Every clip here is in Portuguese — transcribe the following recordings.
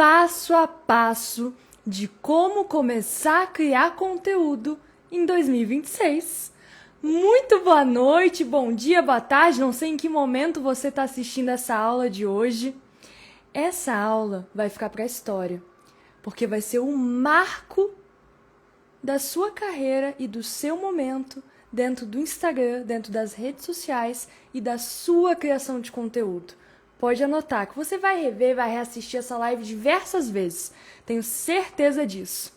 passo a passo de como começar a criar conteúdo em 2026. Muito boa noite, bom dia, boa tarde, não sei em que momento você está assistindo essa aula de hoje. Essa aula vai ficar para a história, porque vai ser um marco da sua carreira e do seu momento dentro do Instagram, dentro das redes sociais e da sua criação de conteúdo. Pode anotar que você vai rever, vai reassistir essa live diversas vezes. Tenho certeza disso.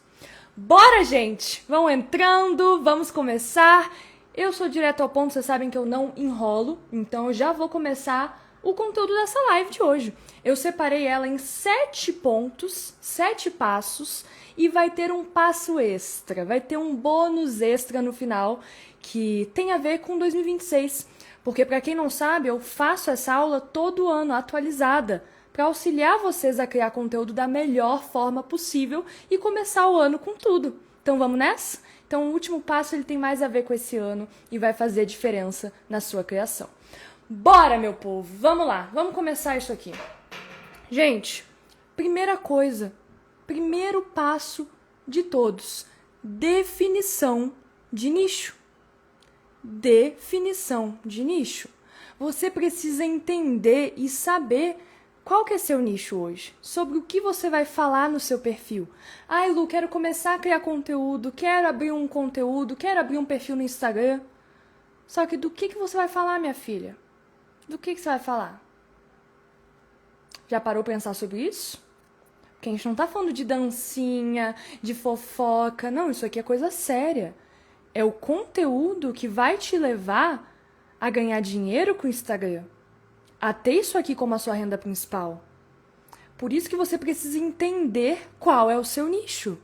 Bora, gente! Vão entrando, vamos começar. Eu sou direto ao ponto, vocês sabem que eu não enrolo, então eu já vou começar o conteúdo dessa live de hoje. Eu separei ela em 7 pontos, 7 passos, e vai ter um passo extra, vai ter um bônus extra no final que tem a ver com 2026. Porque, para quem não sabe, eu faço essa aula todo ano, atualizada, para auxiliar vocês a criar conteúdo da melhor forma possível e começar o ano com tudo. Então, vamos nessa? Então, o último passo ele tem mais a ver com esse ano e vai fazer diferença na sua criação. Bora, meu povo! Vamos lá, vamos começar isso aqui. Gente, primeira coisa, primeiro passo de todos, definição de nicho. Definição de nicho. Você precisa entender e saber qual que é seu nicho hoje, sobre o que você vai falar no seu perfil. Ai, Lu, quero começar a criar conteúdo, quero abrir um conteúdo, quero abrir um perfil no Instagram. Só que do que você vai falar, minha filha? Do que você vai falar? Já parou pra pensar sobre isso? Porque a gente não tá falando de dancinha, de fofoca, não, isso aqui é coisa séria. É o conteúdo que vai te levar a ganhar dinheiro com o Instagram, a ter isso aqui como a sua renda principal. Por isso que você precisa entender qual é o seu nicho.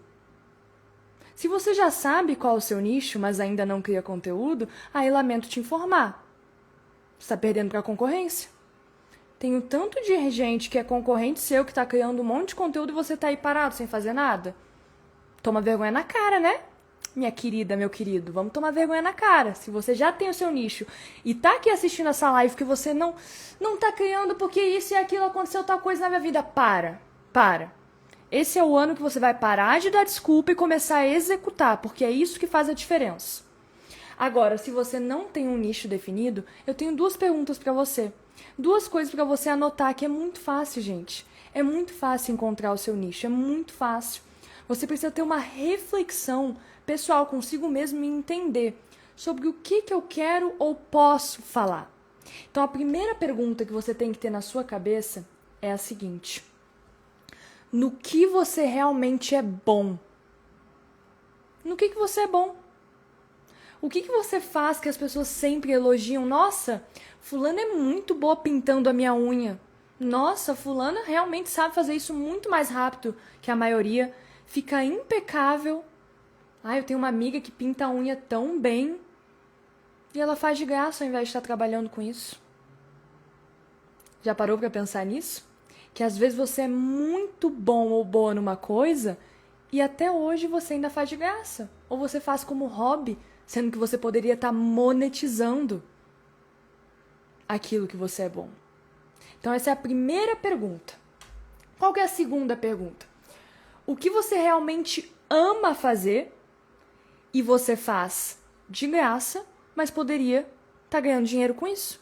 Se você já sabe qual é o seu nicho, mas ainda não cria conteúdo, aí lamento te informar. Você está perdendo para a concorrência. Tem um tanto de gente que é concorrente seu, que está criando um monte de conteúdo e você está aí parado sem fazer nada. Toma vergonha na cara, né? Minha querida, meu querido, vamos tomar vergonha na cara. Se você já tem o seu nicho e tá aqui assistindo essa live que você não tá criando porque isso e aquilo aconteceu tal coisa na minha vida, para. Esse é o ano que você vai parar de dar desculpa e começar a executar, porque é isso que faz a diferença. Agora, se você não tem um nicho definido, eu tenho 2 perguntas pra você. 2 coisas pra você anotar que é muito fácil, gente. É muito fácil encontrar o seu nicho, é muito fácil. Você precisa ter uma reflexão pessoal consigo mesmo e entender sobre o que eu quero ou posso falar. Então, a primeira pergunta que você tem que ter na sua cabeça é a seguinte: no que você realmente é bom? No que você é bom? O que você faz que as pessoas sempre elogiam? Nossa, fulana é muito boa pintando a minha unha. Nossa, fulana realmente sabe fazer isso muito mais rápido que a maioria. Fica impecável. Ah, eu tenho uma amiga que pinta a unha tão bem. E ela faz de graça ao invés de estar trabalhando com isso. Já parou para pensar nisso? Que às vezes você é muito bom ou boa numa coisa e até hoje você ainda faz de graça. Ou você faz como hobby, sendo que você poderia estar monetizando aquilo que você é bom. Então essa é a primeira pergunta. Qual que é a segunda pergunta? O que você realmente ama fazer e você faz de graça, mas poderia estar ganhando dinheiro com isso?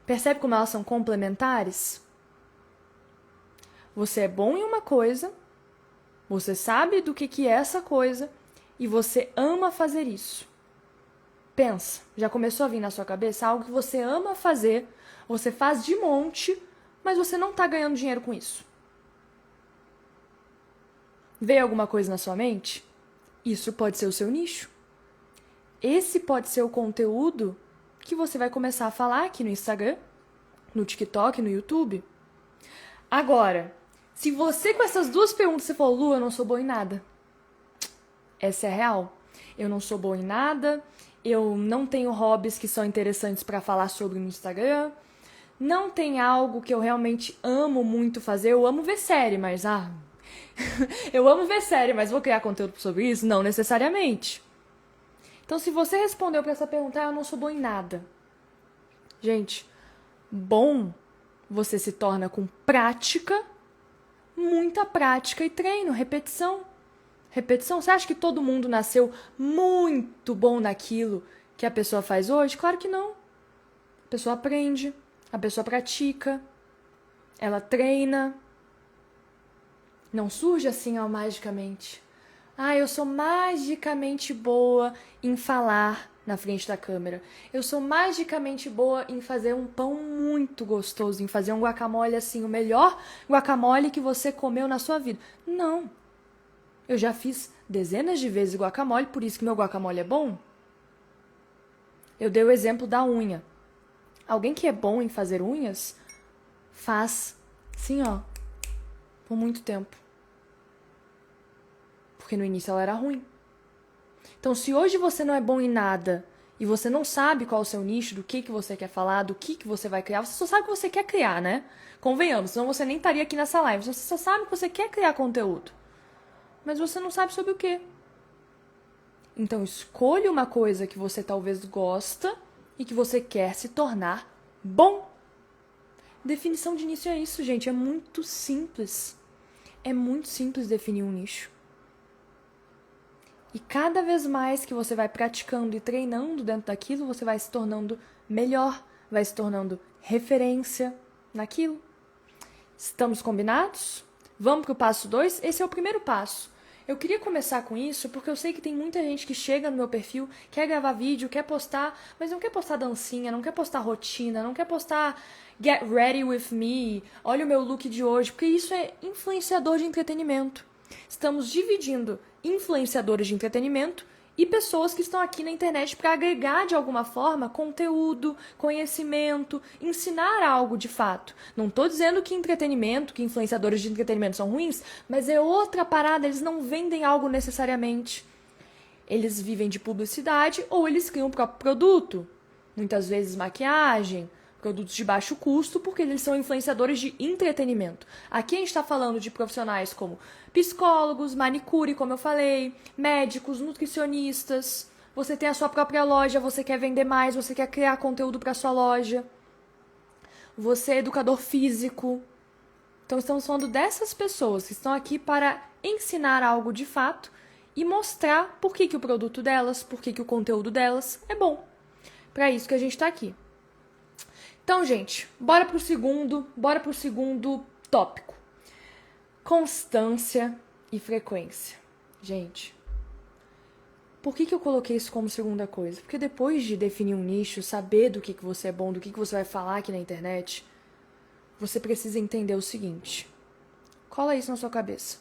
Percebe como elas são complementares? Você é bom em uma coisa, você sabe do que é essa coisa e você ama fazer isso. Pensa, já começou a vir na sua cabeça algo que você ama fazer, você faz de monte, mas você não está ganhando dinheiro com isso? Veio alguma coisa na sua mente? Isso pode ser o seu nicho. Esse pode ser o conteúdo que você vai começar a falar aqui no Instagram, no TikTok, no YouTube. Agora, se você com essas 2 perguntas você falou, Lu, eu não sou boa em nada. Essa é a real. Eu não sou boa em nada, eu não tenho hobbies que são interessantes para falar sobre no Instagram, não tem algo que eu realmente amo muito fazer. Eu amo ver série, mas eu amo ver série, mas vou criar conteúdo sobre isso? Não necessariamente. Então, se você respondeu para essa pergunta, eu não sou bom em nada. Gente, bom você se torna com prática Muita prática e treino, repetição. Repetição. Você acha que todo mundo nasceu muito bom naquilo que a pessoa faz hoje? Claro que não. A pessoa aprende, a pessoa pratica, ela treina. Não surge assim, ó, magicamente. Ah, eu sou magicamente boa em falar na frente da câmera. Eu sou magicamente boa em fazer um pão muito gostoso, em fazer um guacamole assim, o melhor guacamole que você comeu na sua vida. Não. Eu já fiz dezenas de vezes guacamole, por isso que meu guacamole é bom. Eu dei o exemplo da unha. Alguém que é bom em fazer unhas, faz assim, ó, por muito tempo. Porque no início ela era ruim. Então, se hoje você não é bom em nada e você não sabe qual é o seu nicho, do que você quer falar, do que você vai criar, você só sabe o que você quer criar, né? Convenhamos, senão você nem estaria aqui nessa live. Você só sabe que você quer criar conteúdo. Mas você não sabe sobre o quê. Então, escolha uma coisa que você talvez gosta e que você quer se tornar bom. Definição de nicho é isso, gente. É muito simples. É muito simples definir um nicho. E cada vez mais que você vai praticando e treinando dentro daquilo, você vai se tornando melhor, vai se tornando referência naquilo. Estamos combinados? Vamos para o passo 2? Esse é o primeiro passo. Eu queria começar com isso porque eu sei que tem muita gente que chega no meu perfil, quer gravar vídeo, quer postar, mas não quer postar dancinha, não quer postar rotina, não quer postar get ready with me, olha o meu look de hoje, porque isso é influenciador de entretenimento. Estamos dividindo influenciadores de entretenimento e pessoas que estão aqui na internet para agregar de alguma forma conteúdo, conhecimento, ensinar algo de fato. Não estou dizendo que entretenimento, que influenciadores de entretenimento são ruins, mas é outra parada, eles não vendem algo necessariamente. Eles vivem de publicidade ou eles criam o próprio produto. Muitas vezes maquiagem, produtos de baixo custo, porque eles são influenciadores de entretenimento. Aqui a gente está falando de profissionais como psicólogos, manicure, como eu falei, médicos, nutricionistas. Você tem a sua própria loja, você quer vender mais, você quer criar conteúdo para sua loja. Você é educador físico. Então estamos falando dessas pessoas que estão aqui para ensinar algo de fato e mostrar por que o produto delas, por que o conteúdo delas é bom. Para isso que a gente está aqui. Então, gente, bora pro segundo tópico. Constância e frequência. Gente, por que eu coloquei isso como segunda coisa? Porque depois de definir um nicho, saber do que você é bom, do que você vai falar aqui na internet, você precisa entender o seguinte. Cola isso na sua cabeça.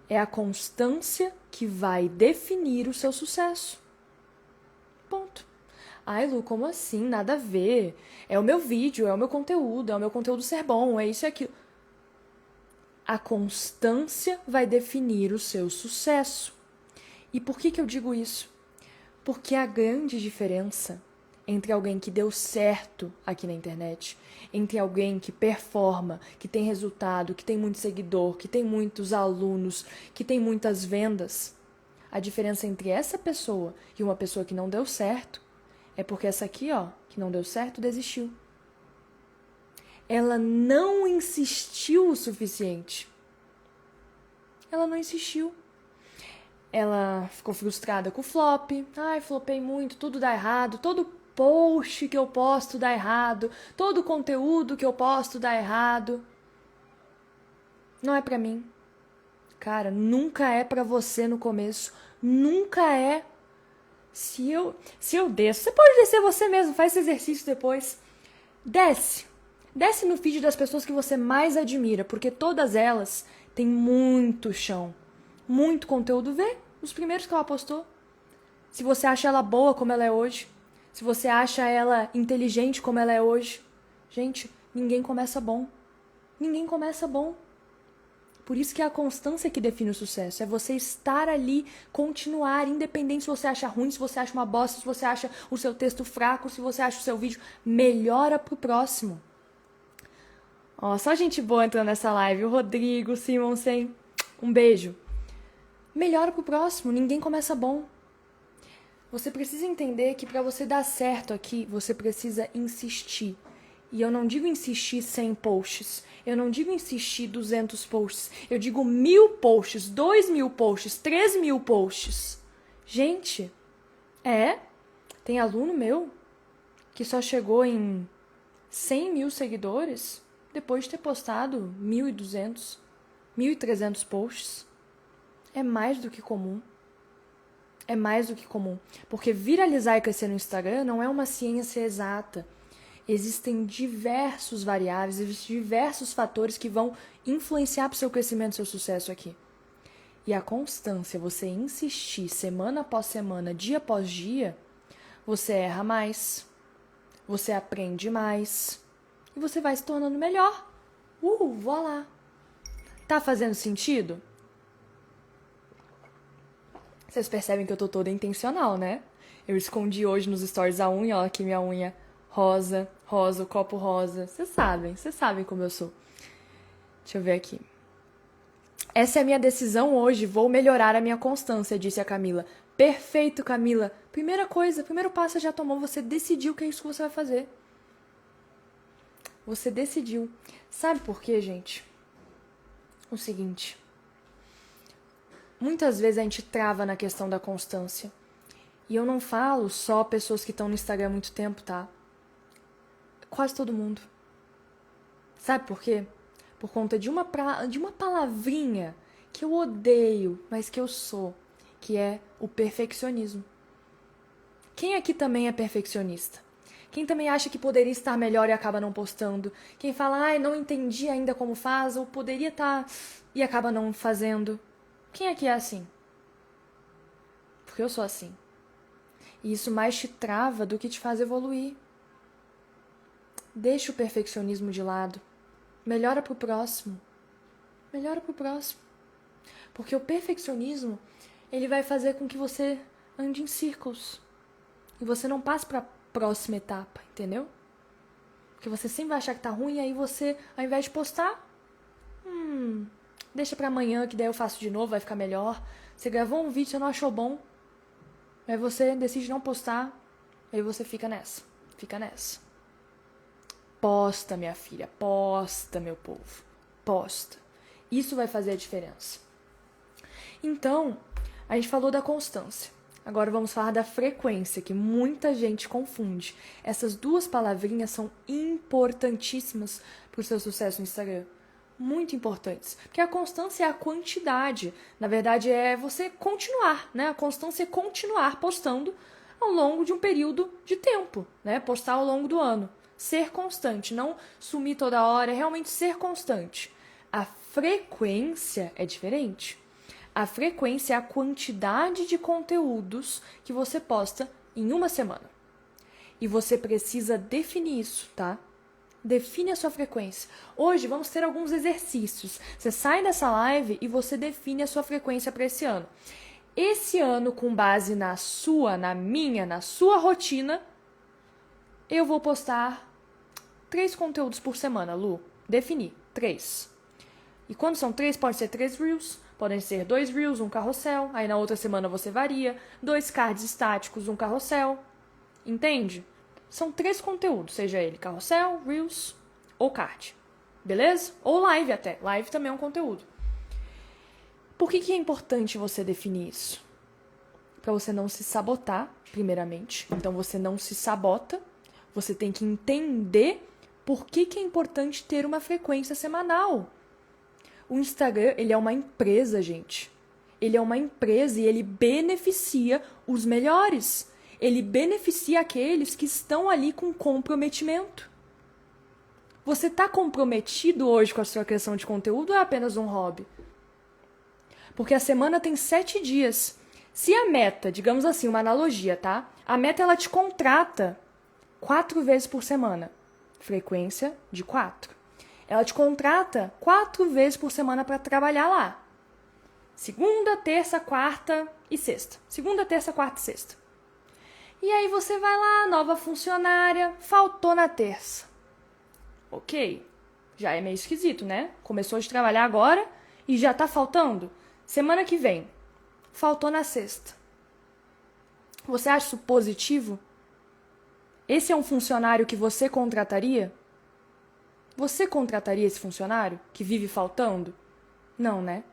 É a constância que vai definir o seu sucesso. Ponto. Ai, Lu, como assim? Nada a ver. É o meu vídeo, é o meu conteúdo ser bom, é isso e aquilo. A constância vai definir o seu sucesso. E por que eu digo isso? Porque a grande diferença entre alguém que deu certo aqui na internet, entre alguém que performa, que tem resultado, que tem muito seguidor, que tem muitos alunos, que tem muitas vendas, a diferença entre essa pessoa e uma pessoa que não deu certo é porque essa aqui, ó, que não deu certo, desistiu. Ela não insistiu o suficiente. Ela não insistiu. Ela ficou frustrada com o flop. Ai, flopei muito, tudo dá errado. Todo post que eu posto dá errado. Todo conteúdo que eu posto dá errado. Não é pra mim. Cara, nunca é pra você no começo. Nunca é. Se eu desço, você pode descer você mesmo, faz esse exercício depois. Desce no feed das pessoas que você mais admira, porque todas elas têm muito chão, muito conteúdo. Vê os primeiros que ela postou. Se você acha ela boa como ela é hoje, se você acha ela inteligente como ela é hoje. Gente, ninguém começa bom. Ninguém começa bom. Por isso que é a constância que define o sucesso. É você estar ali, continuar, independente se você acha ruim, se você acha uma bosta, se você acha o seu texto fraco, se você acha o seu vídeo, melhora pro próximo. Ó, só gente boa entrando nessa live. O Rodrigo, o Simonsen, um beijo. Melhora pro próximo, ninguém começa bom. Você precisa entender que para você dar certo aqui, você precisa insistir. E eu não digo insistir 100 posts. Eu não digo insistir 200 posts. Eu digo 1.000 posts, 2.000 posts, 3.000 posts. Gente, tem aluno meu que só chegou em 100.000 seguidores depois de ter postado 1.200, 1.300 posts. É mais do que comum. É mais do que comum. Porque viralizar e crescer no Instagram não é uma ciência exata. Existem diversos variáveis, existem diversos fatores que vão influenciar para o seu crescimento e seu sucesso aqui. E a constância, você insistir semana após semana, dia após dia, você erra mais, você aprende mais e você vai se tornando melhor. Voilá! Tá fazendo sentido? Vocês percebem que eu tô toda intencional, né? Eu escondi hoje nos stories a unha, ó, aqui minha unha rosa, o copo rosa. Vocês sabem como eu sou. Deixa eu ver aqui. Essa é a minha decisão hoje, vou melhorar a minha constância, disse a Camila. Perfeito, Camila. Primeiro passo você já tomou, você decidiu que é isso que você vai fazer. Você decidiu. Sabe por quê, gente? O seguinte. Muitas vezes a gente trava na questão da constância. E eu não falo só pessoas que estão no Instagram há muito tempo, tá? Quase todo mundo. Sabe por quê? Por conta de uma palavrinha que eu odeio, mas que eu sou, que é o perfeccionismo. Quem aqui também é perfeccionista? Quem também acha que poderia estar melhor e acaba não postando? Quem fala, não entendi ainda como faz, ou poderia estar e acaba não fazendo? Quem aqui é assim? Porque eu sou assim. E isso mais te trava do que te faz evoluir. Deixa o perfeccionismo de lado. Melhora pro próximo. Porque o perfeccionismo, ele vai fazer com que você ande em círculos. E você não passe para a próxima etapa, entendeu? Porque você sempre vai achar que tá ruim, e aí você, ao invés de postar, deixa pra amanhã, que daí eu faço de novo, vai ficar melhor. Você gravou um vídeo, você não achou bom, aí você decide não postar, aí você fica nessa. Posta, minha filha, posta, meu povo, posta. Isso vai fazer a diferença. Então, a gente falou da constância. Agora vamos falar da frequência, que muita gente confunde. Essas duas palavrinhas são importantíssimas para o seu sucesso no Instagram. Muito importantes. Porque a constância é a quantidade. Na verdade, é você continuar, né? A constância é continuar postando ao longo de um período de tempo, né? Postar ao longo do ano. Ser constante, não sumir toda hora, é realmente ser constante. A frequência é diferente. A frequência é a quantidade de conteúdos que você posta em uma semana. E você precisa definir isso, tá? Define a sua frequência. Hoje vamos ter alguns exercícios. Você sai dessa live e você define a sua frequência para esse ano. Esse ano, com base na sua rotina, eu vou postar 3 conteúdos por semana, Lu. Defini, 3. E quando são 3, pode ser 3 Reels, podem ser 2 Reels, um carrossel. Aí na outra semana você varia. 2 cards estáticos, um carrossel. Entende? São 3 conteúdos, seja ele carrossel, Reels ou card. Beleza? Ou live até. Live também é um conteúdo. Por que é importante você definir isso? Para você não se sabotar, primeiramente. Então você não se sabota. Você tem que entender por que é importante ter uma frequência semanal. O Instagram, ele é uma empresa, gente. Ele é uma empresa e ele beneficia os melhores. Ele beneficia aqueles que estão ali com comprometimento. Você está comprometido hoje com a sua criação de conteúdo ou é apenas um hobby? Porque a semana tem 7 dias. Se a meta, digamos assim, uma analogia, tá? A meta, ela te contrata 4 vezes por semana. Frequência de 4. Ela te contrata 4 vezes por semana para trabalhar lá. Segunda, terça, quarta e sexta. Segunda, terça, quarta e sexta. E aí você vai lá, nova funcionária, faltou na terça. Ok, já é meio esquisito, né? Começou de trabalhar agora e já tá faltando. Semana que vem, faltou na sexta. Você acha isso positivo? Esse é um funcionário que você contrataria? Você contrataria esse funcionário que vive faltando? Não, né?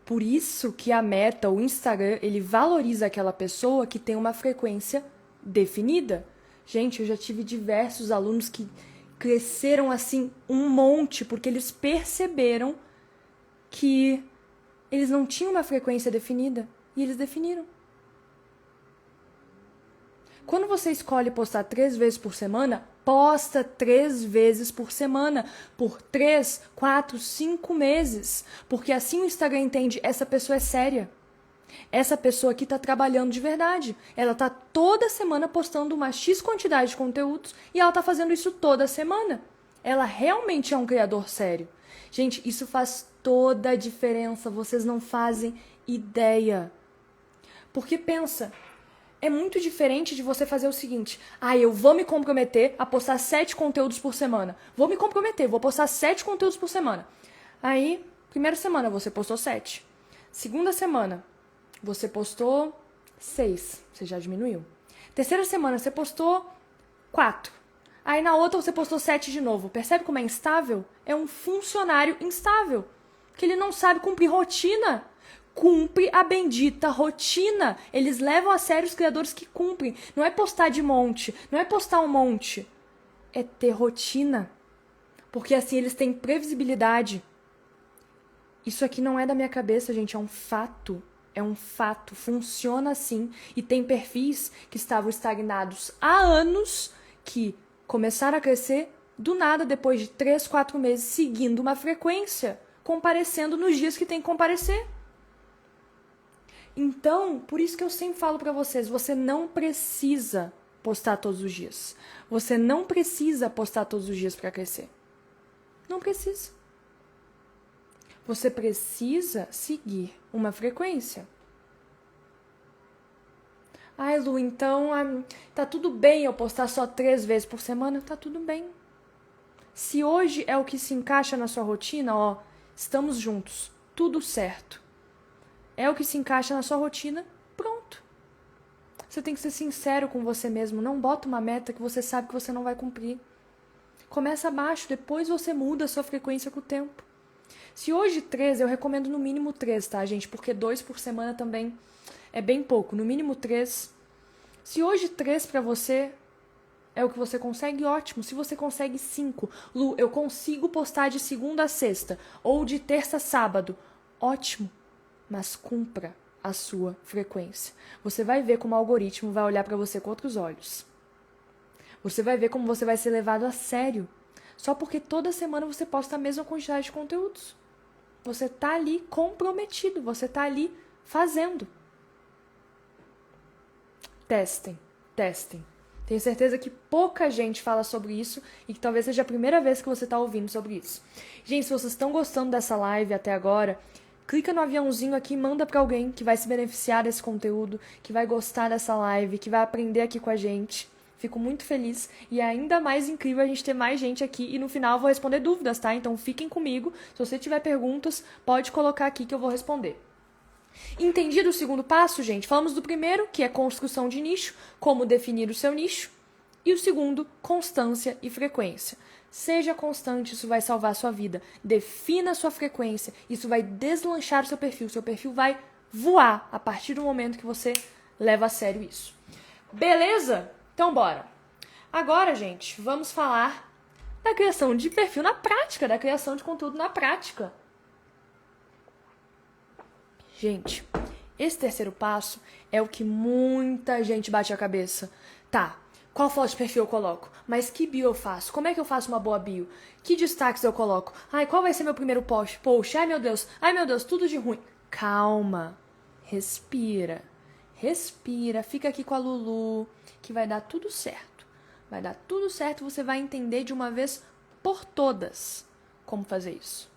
Por isso que a Meta, o Instagram, ele valoriza aquela pessoa que tem uma frequência definida. Gente, eu já tive diversos alunos que cresceram assim um monte porque eles perceberam que eles não tinham uma frequência definida e eles definiram. Quando você escolhe postar 3 vezes por semana, posta 3 vezes por semana, por 3, 4, 5 meses. Porque assim o Instagram entende, essa pessoa é séria. Essa pessoa aqui está trabalhando de verdade. Ela está toda semana postando uma X quantidade de conteúdos e ela está fazendo isso toda semana. Ela realmente é um criador sério. Gente, isso faz toda a diferença. Vocês não fazem ideia. Porque pensa, é muito diferente de você fazer o seguinte: eu vou me comprometer a postar 7 conteúdos por semana. Vou me comprometer, vou postar 7 conteúdos por semana. Aí, primeira semana você postou 7. Segunda semana, você postou 6. Você já diminuiu. Terceira semana, você postou 4. Aí na outra você postou 7 de novo. Percebe como é instável? É um funcionário instável. Que ele não sabe cumprir rotina. Cumpre a bendita rotina. Eles levam a sério os criadores que cumprem. Não é postar de monte, não é postar um monte. É ter rotina. Porque assim eles têm previsibilidade. Isso aqui não é da minha cabeça, gente, é um fato. É um fato, funciona assim. E tem perfis que estavam estagnados há anos, que começaram a crescer do nada depois de 3, 4 meses, seguindo uma frequência, comparecendo nos dias que tem que comparecer. Então, por isso que eu sempre falo pra vocês, você não precisa postar todos os dias. Você não precisa postar todos os dias pra crescer. Não precisa. Você precisa seguir uma frequência. Lu, então tá tudo bem eu postar só 3 vezes por semana? Tá tudo bem. Se hoje é o que se encaixa na sua rotina, estamos juntos, tudo certo. É o que se encaixa na sua rotina, pronto. Você tem que ser sincero com você mesmo, não bota uma meta que você sabe que você não vai cumprir. Começa abaixo, depois você muda a sua frequência com o tempo. Se hoje 3, eu recomendo no mínimo 3, tá, gente? Porque 2 por semana também é bem pouco. No mínimo 3. Se hoje 3 pra você é o que você consegue, ótimo. Se você consegue 5. Lu, eu consigo postar de segunda a sexta. Ou de terça a sábado. Ótimo. Mas cumpra a sua frequência. Você vai ver como o algoritmo vai olhar pra você com outros olhos. Você vai ver como você vai ser levado a sério. Só porque toda semana você posta a mesma quantidade de conteúdos. Você tá ali comprometido, você tá ali fazendo. Testem. Tenho certeza que pouca gente fala sobre isso e que talvez seja a primeira vez que você tá ouvindo sobre isso. Gente, se vocês estão gostando dessa live até agora, clica no aviãozinho aqui e manda pra alguém que vai se beneficiar desse conteúdo, que vai gostar dessa live, que vai aprender aqui com a gente. Fico muito feliz e é ainda mais incrível a gente ter mais gente aqui e no final eu vou responder dúvidas, tá? Então fiquem comigo. Se você tiver perguntas, pode colocar aqui que eu vou responder. Entendido o segundo passo, gente? Falamos do primeiro, que é construção de nicho, como definir o seu nicho. E o segundo, constância e frequência. Seja constante, isso vai salvar a sua vida. Defina a sua frequência, isso vai deslanchar o seu perfil. Seu perfil vai voar a partir do momento que você leva a sério isso. Beleza? Então, bora. Agora, gente, vamos falar da criação de perfil na prática, da criação de conteúdo na prática. Gente, esse terceiro passo é o que muita gente bate a cabeça. Tá, qual foto de perfil eu coloco? Mas que bio eu faço? Como é que eu faço uma boa bio? Que destaques eu coloco? Qual vai ser meu primeiro post? Ai, meu Deus, tudo de ruim. Calma, respira, fica aqui com a Lulu, que vai dar tudo certo. Vai dar tudo certo, você vai entender de uma vez por todas como fazer isso.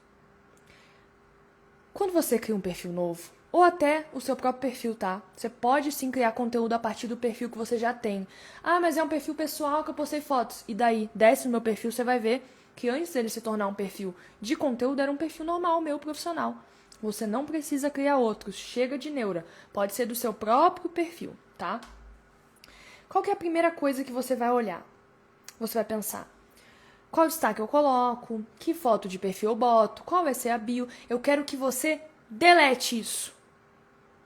Quando você cria um perfil novo, ou até o seu próprio perfil, tá? Você pode sim criar conteúdo a partir do perfil que você já tem. Mas é um perfil pessoal que eu postei fotos. E daí, desce no meu perfil, você vai ver que antes dele se tornar um perfil de conteúdo, era um perfil normal, meu, profissional. Você não precisa criar outros, chega de neura. Pode ser do seu próprio perfil, tá? Qual que é a primeira coisa que você vai olhar? Você vai pensar, qual destaque eu coloco, que foto de perfil eu boto, qual vai ser a bio. Eu quero que você delete isso.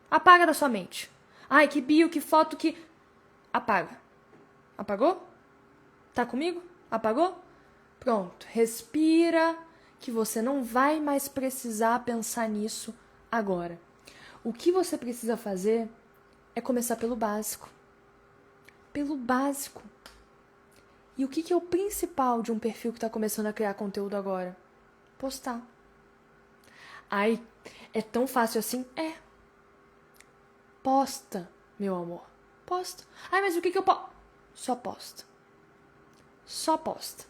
Apaga da sua mente. Ai, que bio, que foto, que... Apaga. Apagou? Tá comigo? Apagou? Pronto. Respira, que você não vai mais precisar pensar nisso agora. O que você precisa fazer é começar pelo básico. Pelo básico. E o que é o principal de um perfil que está começando a criar conteúdo agora? Postar. Ai, é tão fácil assim? É. Posta, meu amor. Posta. Ai, mas o que eu posto? Só posta. Só posta.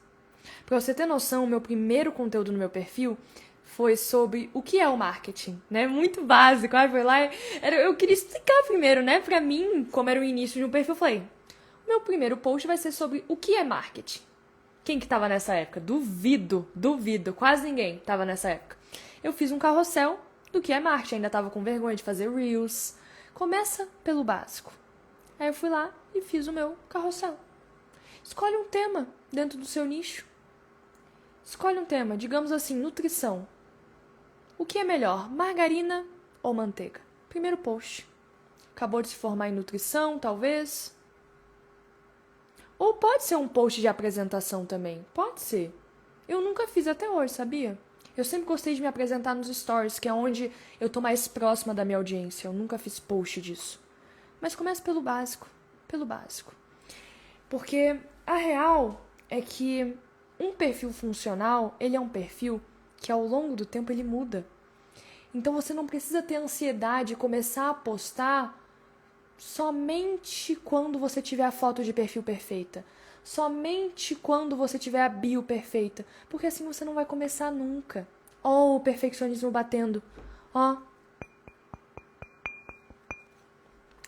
Pra você ter noção, o meu primeiro conteúdo no meu perfil foi sobre o que é o marketing, né? Muito básico. Ai, foi lá, eu queria explicar primeiro, né? Pra mim, como era o início de um perfil, eu falei, meu primeiro post vai ser sobre o que é marketing. Quem que tava nessa época? Duvido, quase ninguém tava nessa época. Eu fiz um carrossel do que é marketing, ainda tava com vergonha de fazer reels. Começa pelo básico. Aí eu fui lá e fiz o meu carrossel. Escolhe um tema dentro do seu nicho. Escolhe um tema, digamos assim, nutrição. O que é melhor, margarina ou manteiga? Primeiro post. Acabou de se formar em nutrição, talvez. Ou pode ser um post de apresentação também. Pode ser. Eu nunca fiz até hoje, sabia? Eu sempre gostei de me apresentar nos stories, que é onde eu tô mais próxima da minha audiência. Eu nunca fiz post disso. Mas começa pelo básico. Pelo básico. Porque a real é que um perfil funcional, ele é um perfil que ao longo do tempo ele muda. Então você não precisa ter ansiedade de começar a postar somente quando você tiver a foto de perfil perfeita. Somente quando você tiver a bio perfeita. Porque assim você não vai começar nunca. Ó, o perfeccionismo batendo. Ó.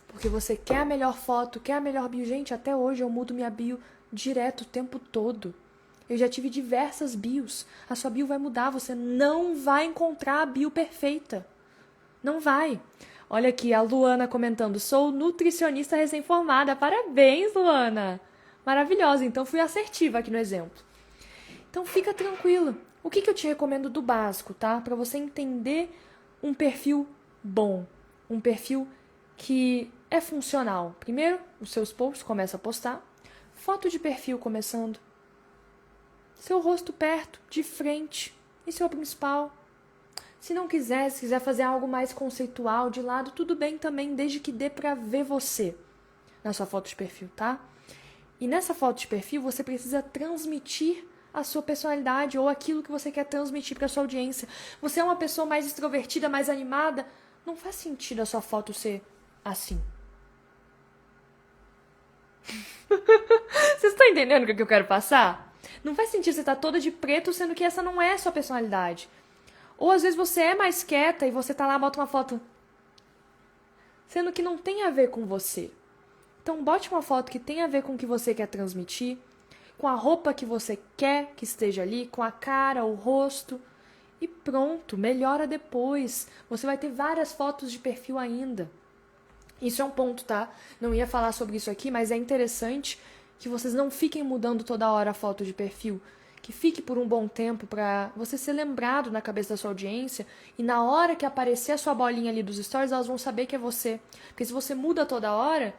Porque você quer a melhor foto, quer a melhor bio. Gente, até hoje eu mudo minha bio direto o tempo todo. Eu já tive diversas bios. A sua bio vai mudar, você não vai encontrar a bio perfeita. Não vai. Olha aqui, a Luana comentando, sou nutricionista recém-formada. Parabéns, Luana. Maravilhosa, então fui assertiva aqui no exemplo. Então fica tranquila. O que eu te recomendo do básico, tá? Para você entender um perfil bom. Um perfil que é funcional. Primeiro, os seus posts, começa a postar. Foto de perfil começando. Seu rosto perto, de frente. Isso é o principal. Se não quiser, se quiser fazer algo mais conceitual, de lado, tudo bem também, desde que dê pra ver você na sua foto de perfil, tá? E nessa foto de perfil, você precisa transmitir a sua personalidade ou aquilo que você quer transmitir pra sua audiência. Você é uma pessoa mais extrovertida, mais animada, não faz sentido a sua foto ser assim. Vocês estão entendendo o que eu quero passar? Não faz sentido você estar toda de preto, sendo que essa não é a sua personalidade. Ou às vezes você é mais quieta e você tá lá, bota uma foto, sendo que não tem a ver com você. Então bote uma foto que tem a ver com o que você quer transmitir, com a roupa que você quer que esteja ali, com a cara, o rosto. E pronto, melhora depois. Você vai ter várias fotos de perfil ainda. Isso é um ponto, tá? Não ia falar sobre isso aqui, mas é interessante que vocês não fiquem mudando toda hora a foto de perfil. Que fique por um bom tempo para você ser lembrado na cabeça da sua audiência e na hora que aparecer a sua bolinha ali dos stories, elas vão saber que é você. Porque se você muda toda hora,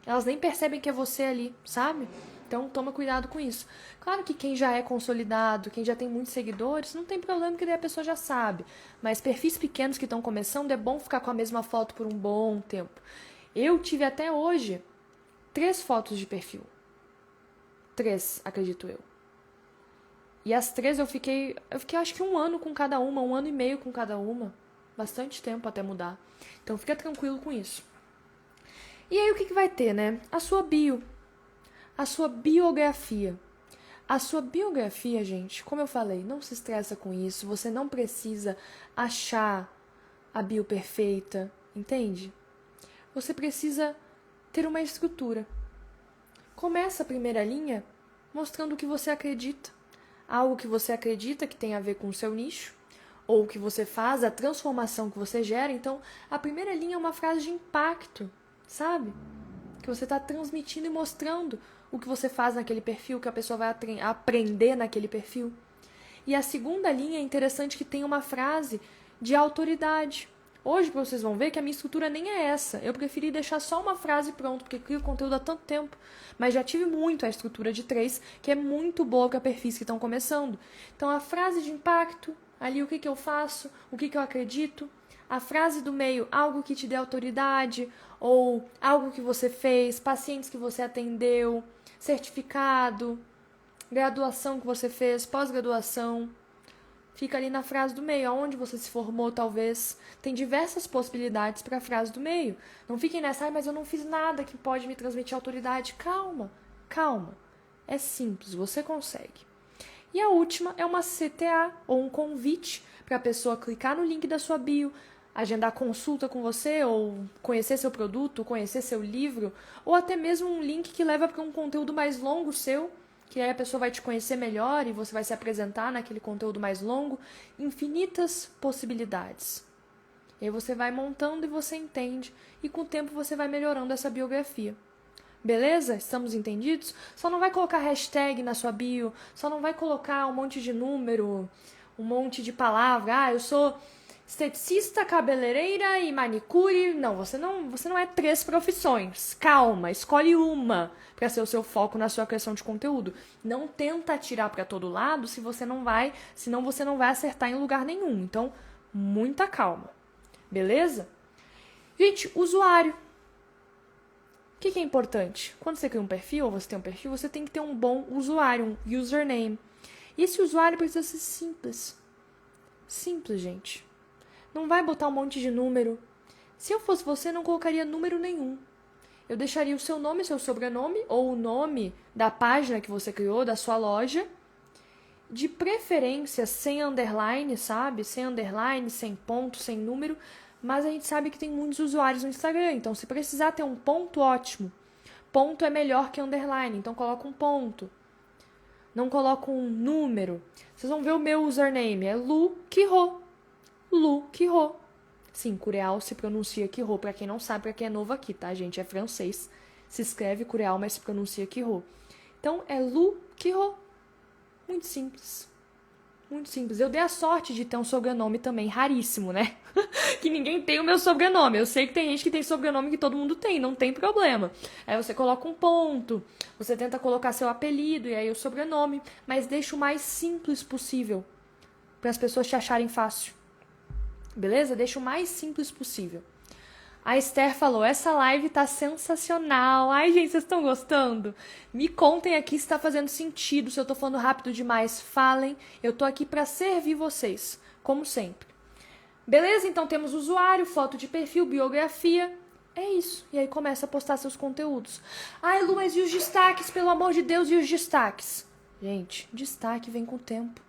elas nem percebem que é você ali, sabe? Então toma cuidado com isso. Claro que quem já é consolidado, quem já tem muitos seguidores, não tem problema, que daí a pessoa já sabe. Mas perfis pequenos que estão começando, é bom ficar com a mesma foto por um bom tempo. Eu tive até hoje 3 fotos de perfil. 3, acredito eu. E as 3 eu fiquei acho que 1 ano com cada uma, 1 ano e meio com cada uma. Bastante tempo até mudar. Então fica tranquilo com isso. E aí o que vai ter, né? A sua bio. A sua biografia. A sua biografia, gente, como eu falei, não se estressa com isso. Você não precisa achar a bio perfeita, entende? Você precisa ter uma estrutura. Começa a primeira linha mostrando o que você acredita. Algo que você acredita que tem a ver com o seu nicho, ou o que você faz, a transformação que você gera. Então, a primeira linha é uma frase de impacto, sabe? Que você está transmitindo e mostrando o que você faz naquele perfil, que a pessoa vai aprender naquele perfil. E a segunda linha é interessante que tem uma frase de autoridade. Hoje, vocês vão ver que a minha estrutura nem é essa. Eu preferi deixar só uma frase pronta, porque crio conteúdo há tanto tempo. Mas já tive muito a estrutura de 3, que é muito boa para perfis que estão começando. Então, a frase de impacto, ali o que eu faço, o que eu acredito. A frase do meio, algo que te dê autoridade, ou algo que você fez, pacientes que você atendeu, certificado, graduação que você fez, pós-graduação. Fica ali na frase do meio, aonde você se formou, talvez. Tem diversas possibilidades para a frase do meio. Não fiquem nessa, mas eu não fiz nada que pode me transmitir autoridade. Calma, calma. É simples, você consegue. E a última é uma CTA, ou um convite, para a pessoa clicar no link da sua bio, agendar consulta com você, ou conhecer seu produto, conhecer seu livro, ou até mesmo um link que leva para um conteúdo mais longo seu, que aí a pessoa vai te conhecer melhor e você vai se apresentar naquele conteúdo mais longo. Infinitas possibilidades. E aí você vai montando e você entende, e com o tempo você vai melhorando essa biografia. Beleza? Estamos entendidos? Só não vai colocar hashtag na sua bio, só não vai colocar um monte de número, um monte de palavra. Eu sou esteticista, cabeleireira e manicure. Não, você não é 3 profissões. Calma, escolhe uma para ser o seu foco na sua criação de conteúdo. Não tenta atirar para todo lado senão você não vai acertar em lugar nenhum. Então, muita calma. Beleza? Gente, usuário. O que é importante? Quando você cria um perfil, ou você tem um perfil, você tem que ter um bom usuário, um username. E esse usuário precisa ser simples. Simples, gente. Não vai botar um monte de número. Se eu fosse você, não colocaria número nenhum. Eu deixaria o seu nome, seu sobrenome, ou o nome da página que você criou, da sua loja. De preferência, sem underline, sabe? Sem underline, sem ponto, sem número. Mas a gente sabe que tem muitos usuários no Instagram. Então, se precisar ter um ponto, ótimo. Ponto é melhor que underline. Então, coloca um ponto. Não coloca um número. Vocês vão ver o meu username. É Lu Quirô. Lu Quirô. Sim, Cureal se pronuncia Quirô. Pra quem não sabe, pra quem é novo aqui, tá, gente? É francês. Se escreve Cureal, mas se pronuncia Quirô. Então, é Lu Quirô. Muito simples. Muito simples. Eu dei a sorte de ter um sobrenome também raríssimo, né? Que ninguém tem o meu sobrenome. Eu sei que tem gente que tem sobrenome que todo mundo tem, não tem problema. Aí você coloca um ponto, você tenta colocar seu apelido e aí o sobrenome, mas deixa o mais simples possível para as pessoas te acharem fácil. Beleza? Deixa o mais simples possível. A Esther falou, essa live tá sensacional. Ai, gente, vocês estão gostando? Me contem aqui se tá fazendo sentido, se eu tô falando rápido demais. Falem, eu tô aqui para servir vocês, como sempre. Beleza? Então temos usuário, foto de perfil, biografia. É isso. E aí começa a postar seus conteúdos. Ai, Lu, mas e os destaques? Pelo amor de Deus, e os destaques? Gente, destaque vem com o tempo.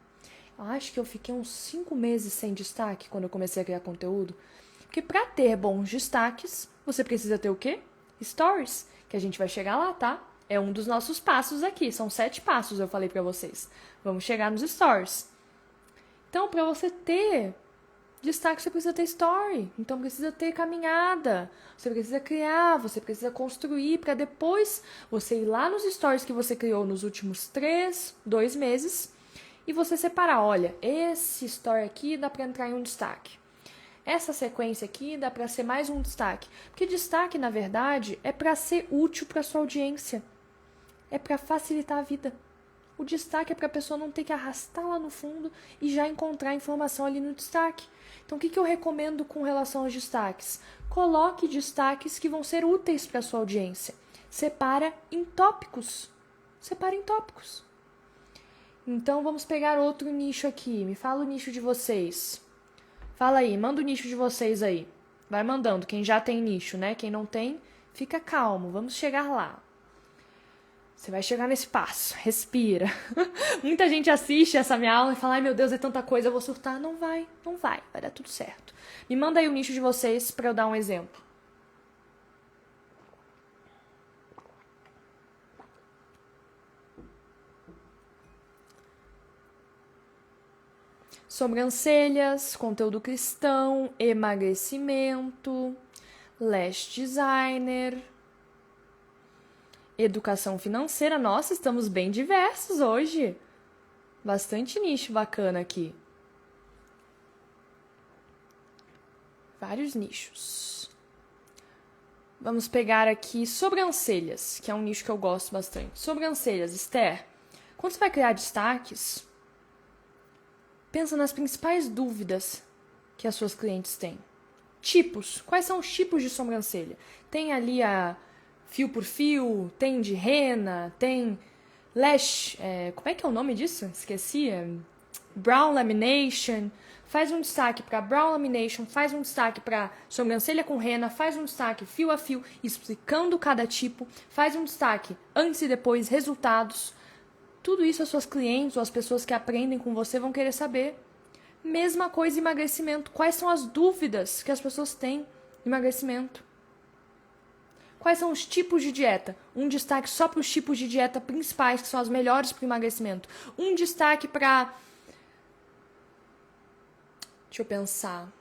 Eu acho que eu fiquei uns 5 meses sem destaque quando eu comecei a criar conteúdo. Porque para ter bons destaques, você precisa ter o quê? Stories, que a gente vai chegar lá, tá? É um dos nossos passos aqui. São 7 passos, eu falei para vocês. Vamos chegar nos stories. Então, para você ter destaque, você precisa ter story. Então, precisa ter caminhada. Você precisa criar, você precisa construir para depois você ir lá nos stories que você criou nos últimos 2 meses e você separar. Olha, esse story aqui dá para entrar em um destaque. Essa sequência aqui dá para ser mais um destaque. Porque destaque, na verdade, é para ser útil para sua audiência. É para facilitar a vida. O destaque é para a pessoa não ter que arrastar lá no fundo e já encontrar a informação ali no destaque. Então, o que eu recomendo com relação aos destaques? Coloque destaques que vão ser úteis para a sua audiência. Separa em tópicos. Separa em tópicos. Então, vamos pegar outro nicho aqui. Me fala o nicho de vocês. Fala aí, manda o nicho de vocês aí. Vai mandando, quem já tem nicho, né? Quem não tem, fica calmo, vamos chegar lá. Você vai chegar nesse passo, respira. Muita gente assiste essa minha aula e fala, ai meu Deus, é tanta coisa, eu vou surtar. Não vai dar tudo certo. Me manda aí o nicho de vocês para eu dar um exemplo. Sobrancelhas, conteúdo cristão, emagrecimento, lash designer, Educação financeira. Nossa, estamos bem diversos hoje. Bastante nicho bacana aqui. Vários nichos. Vamos pegar aqui sobrancelhas, que é um nicho que eu gosto bastante. Sobrancelhas, Esther. Quando você vai criar destaques, pensa nas principais dúvidas que as suas clientes têm. Tipos. Quais são os tipos de sobrancelha? Tem ali a fio por fio, tem de rena, tem lash... como é que é o nome disso? Esqueci. Brow lamination. Faz um destaque para brow lamination, faz um destaque para sobrancelha com rena, faz um destaque fio a fio, explicando cada tipo, faz um destaque antes e depois, resultados. Tudo isso as suas clientes ou as pessoas que aprendem com você vão querer saber. Mesma coisa emagrecimento. Quais são as dúvidas que as pessoas têm em emagrecimento? Quais são os tipos de dieta? Um destaque só para os tipos de dieta principais, que são as melhores para o emagrecimento. Um destaque para... Deixa eu pensar.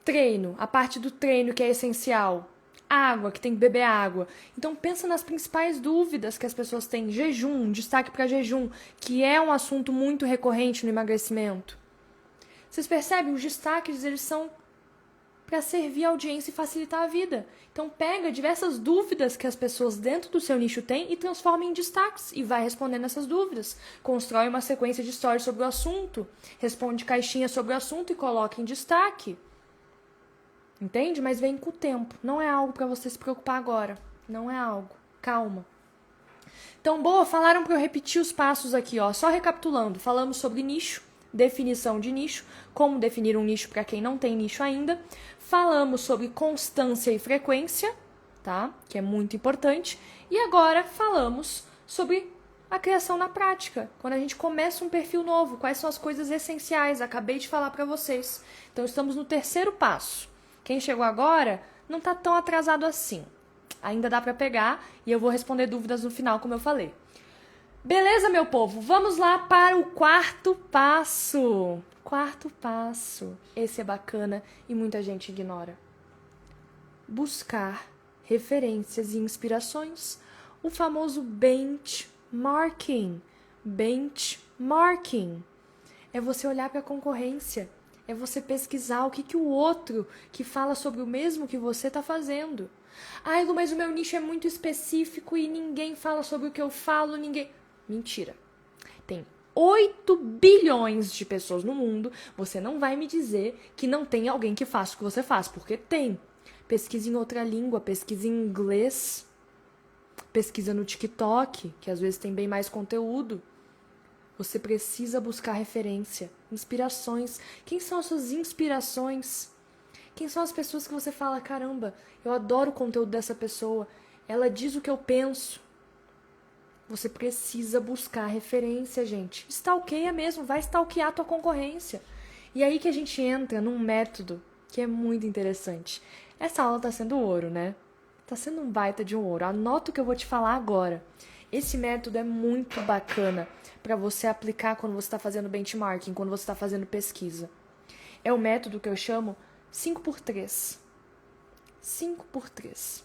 Treino, a parte do treino que é essencial. Água, que tem que beber água. Então pensa nas principais dúvidas que as pessoas têm. Jejum, destaque para jejum, que é um assunto muito recorrente no emagrecimento. Vocês percebem? Os destaques, eles são para servir a audiência e facilitar a vida. Então pega diversas dúvidas que as pessoas dentro do seu nicho têm e transforma em destaques e vai respondendo essas dúvidas. Constrói uma sequência de stories sobre o assunto, responde caixinhas sobre o assunto e coloca em destaque. Entende? Mas vem com o tempo. Não é algo para você se preocupar agora. Não é algo. Calma. Então, boa, falaram para eu repetir os passos aqui, ó. Só recapitulando. Falamos sobre nicho, definição de nicho, como definir um nicho para quem não tem nicho ainda. Falamos sobre constância e frequência, tá? Que é muito importante. E agora falamos sobre a criação na prática. Quando a gente começa um perfil novo, quais são as coisas essenciais? Acabei de falar para vocês. Então, estamos no terceiro passo. Quem chegou agora não está tão atrasado assim. Ainda dá para pegar e eu vou responder dúvidas no final, como eu falei. Beleza, meu povo? Vamos lá para o quarto passo. Quarto passo. Esse é bacana e muita gente ignora. Buscar referências e inspirações. O famoso benchmarking. Benchmarking. É você olhar para a concorrência. É você pesquisar o que o outro que fala sobre o mesmo que você está fazendo. Ai, Lu, mas o meu nicho é muito específico e ninguém fala sobre o que eu falo, ninguém... Mentira. Tem 8 bilhões de pessoas no mundo. Você não vai me dizer que não tem alguém que faça o que você faz, porque tem. Pesquisa em outra língua, pesquisa em inglês, pesquisa no TikTok, que às vezes tem bem mais conteúdo. Você precisa buscar referência, inspirações. Quem são as suas inspirações? Quem são as pessoas que você fala, caramba, eu adoro o conteúdo dessa pessoa, ela diz o que eu penso. Você precisa buscar referência, gente. Stalkeia mesmo, vai stalkear a tua concorrência. E aí que a gente entra num método que é muito interessante. Essa aula tá sendo ouro, né? Tá sendo um baita de um ouro. Anota o que eu vou te falar agora. Esse método é muito bacana para você aplicar quando você está fazendo benchmarking, quando você está fazendo pesquisa. É o método que eu chamo 5x3. 5x3.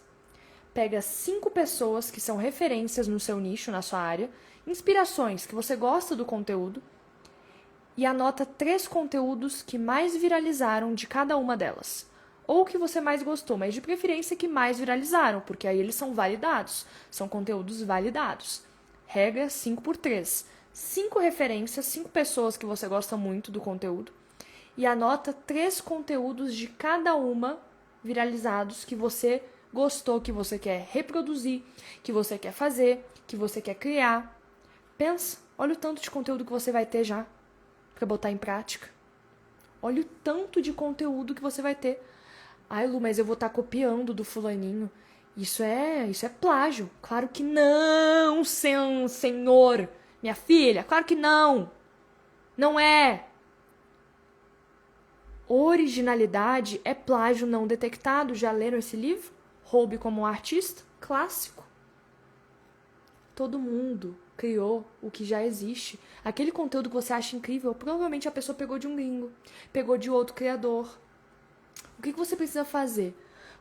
Pega 5 pessoas que são referências no seu nicho, na sua área, inspirações que você gosta do conteúdo, e anota 3 conteúdos que mais viralizaram de cada uma delas. Ou que você mais gostou, mas de preferência que mais viralizaram, porque aí eles são validados, são conteúdos validados. Regra 5x3. 5 referências, 5 pessoas que você gosta muito do conteúdo, e anota 3 conteúdos de cada uma viralizados que você gostou, que você quer reproduzir, que você quer fazer, que você quer criar. Pensa, olha o tanto de conteúdo que você vai ter já para botar em prática. Olha o tanto de conteúdo que você vai ter. Ai, Lu, mas eu vou estar copiando do fulaninho. Isso é plágio. Claro que não, senhor. Minha filha, claro que não. Não é. Originalidade é plágio não detectado. Já leram esse livro? Roube como um artista? Clássico. Todo mundo criou o que já existe. Aquele conteúdo que você acha incrível, provavelmente a pessoa pegou de um gringo, pegou de outro criador. O que você precisa fazer?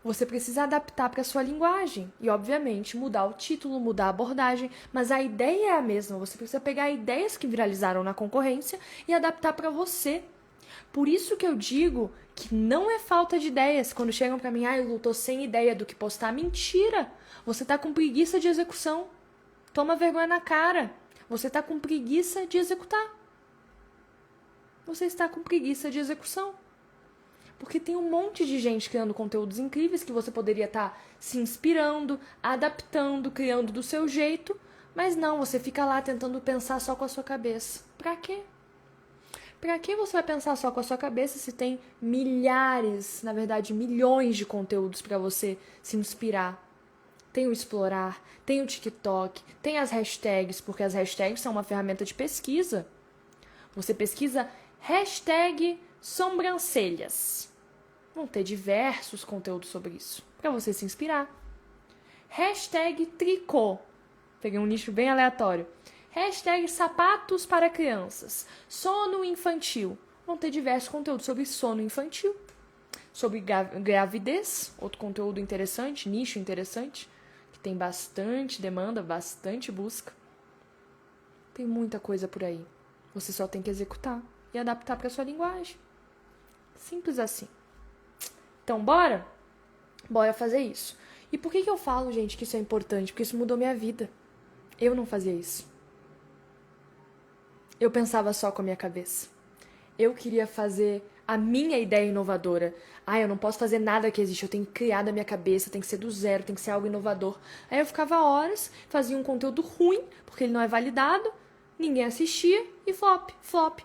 Você precisa adaptar para a sua linguagem e, obviamente, mudar o título, mudar a abordagem, mas a ideia é a mesma. Você precisa pegar ideias que viralizaram na concorrência e adaptar para você. Por isso que eu digo que não é falta de ideias. Quando chegam para mim, Lu, tô sem ideia do que postar. Mentira! Você tá com preguiça de execução. Toma vergonha na cara. Você tá com preguiça de executar. Você está com preguiça de execução. Porque tem um monte de gente criando conteúdos incríveis que você poderia estar se inspirando, adaptando, criando do seu jeito, mas não, você fica lá tentando pensar só com a sua cabeça. Pra quê? Pra que você vai pensar só com a sua cabeça se tem milhares, na verdade milhões de conteúdos para você se inspirar? Tem o Explorar, tem o TikTok, tem as hashtags, porque as hashtags são uma ferramenta de pesquisa. Você pesquisa hashtag sobrancelhas. Vão ter diversos conteúdos sobre isso, para você se inspirar. Hashtag tricô. Peguei um nicho bem aleatório. Hashtag sapatos para crianças. Sono infantil. Vão ter diversos conteúdos sobre sono infantil. Sobre gravidez, outro conteúdo interessante, nicho interessante, que tem bastante demanda, bastante busca. Tem muita coisa por aí. Você só tem que executar e adaptar para sua linguagem. Simples assim. Então, bora? Bora fazer isso. E por que eu falo, gente, que isso é importante? Porque isso mudou minha vida. Eu não fazia isso. Eu pensava só com a minha cabeça. Eu queria fazer a minha ideia inovadora. Eu não posso fazer nada que existe, eu tenho que criar da minha cabeça, tem que ser do zero, tem que ser algo inovador. Aí eu ficava horas, fazia um conteúdo ruim, porque ele não é validado, ninguém assistia, e flopava.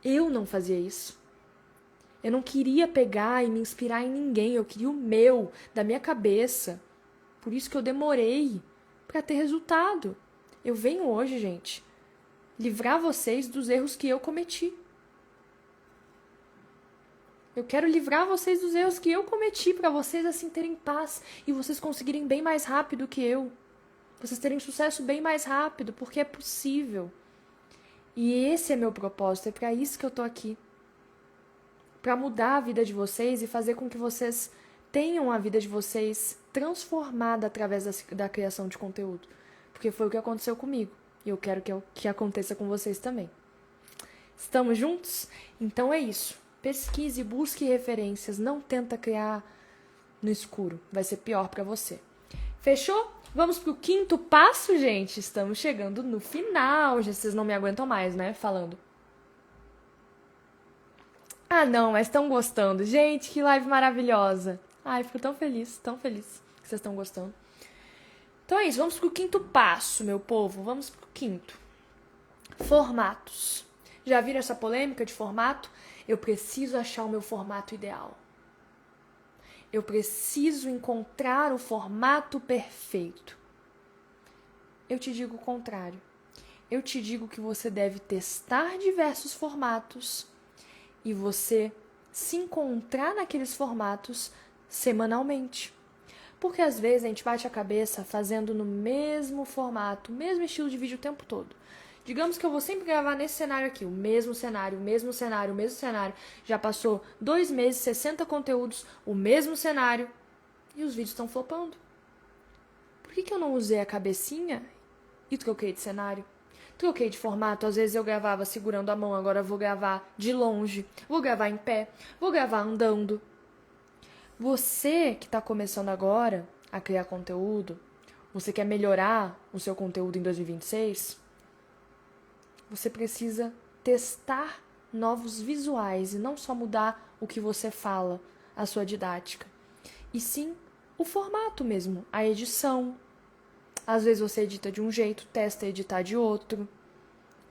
Eu não fazia isso. Eu não queria pegar e me inspirar em ninguém, eu queria o meu, da minha cabeça. Por isso que eu demorei para ter resultado. Eu venho hoje, gente, livrar vocês dos erros que eu cometi. Eu quero livrar vocês dos erros que eu cometi para vocês assim terem paz e vocês conseguirem bem mais rápido que eu. Vocês terem sucesso bem mais rápido, porque é possível. E esse é meu propósito, é para isso que eu tô aqui. Para mudar a vida de vocês e fazer com que vocês tenham a vida de vocês transformada através da criação de conteúdo. Porque foi o que aconteceu comigo. E eu quero que aconteça com vocês também. Estamos juntos? Então é isso. Pesquise, busque referências. Não tenta criar no escuro. Vai ser pior para você. Fechou? Vamos pro 5º passo, gente. Estamos chegando no final. Já vocês não me aguentam mais, né? Falando. Não, mas estão gostando. Gente, que live maravilhosa. Fico tão feliz que vocês estão gostando. Então é isso, vamos pro 5º passo, meu povo. Vamos pro 5º. Formatos. Já viram essa polêmica de formato? Eu preciso achar o meu formato ideal. Eu preciso encontrar o formato perfeito. Eu te digo o contrário. Eu te digo que você deve testar diversos formatos e você se encontrar naqueles formatos semanalmente. Porque às vezes a gente bate a cabeça fazendo no mesmo formato, o mesmo estilo de vídeo o tempo todo. Digamos que eu vou sempre gravar nesse cenário aqui, o mesmo cenário. Já passou 2 meses, 60 conteúdos, o mesmo cenário, e os vídeos estão flopando. Por que eu não usei a cabecinha e troquei de cenário? Troquei de formato, às vezes eu gravava segurando a mão, agora eu vou gravar de longe, vou gravar em pé, vou gravar andando. Você que está começando agora a criar conteúdo, você quer melhorar o seu conteúdo em 2026? Você precisa testar novos visuais e não só mudar o que você fala, a sua didática. E sim o formato mesmo, a edição. Às vezes você edita de um jeito, testa editar de outro.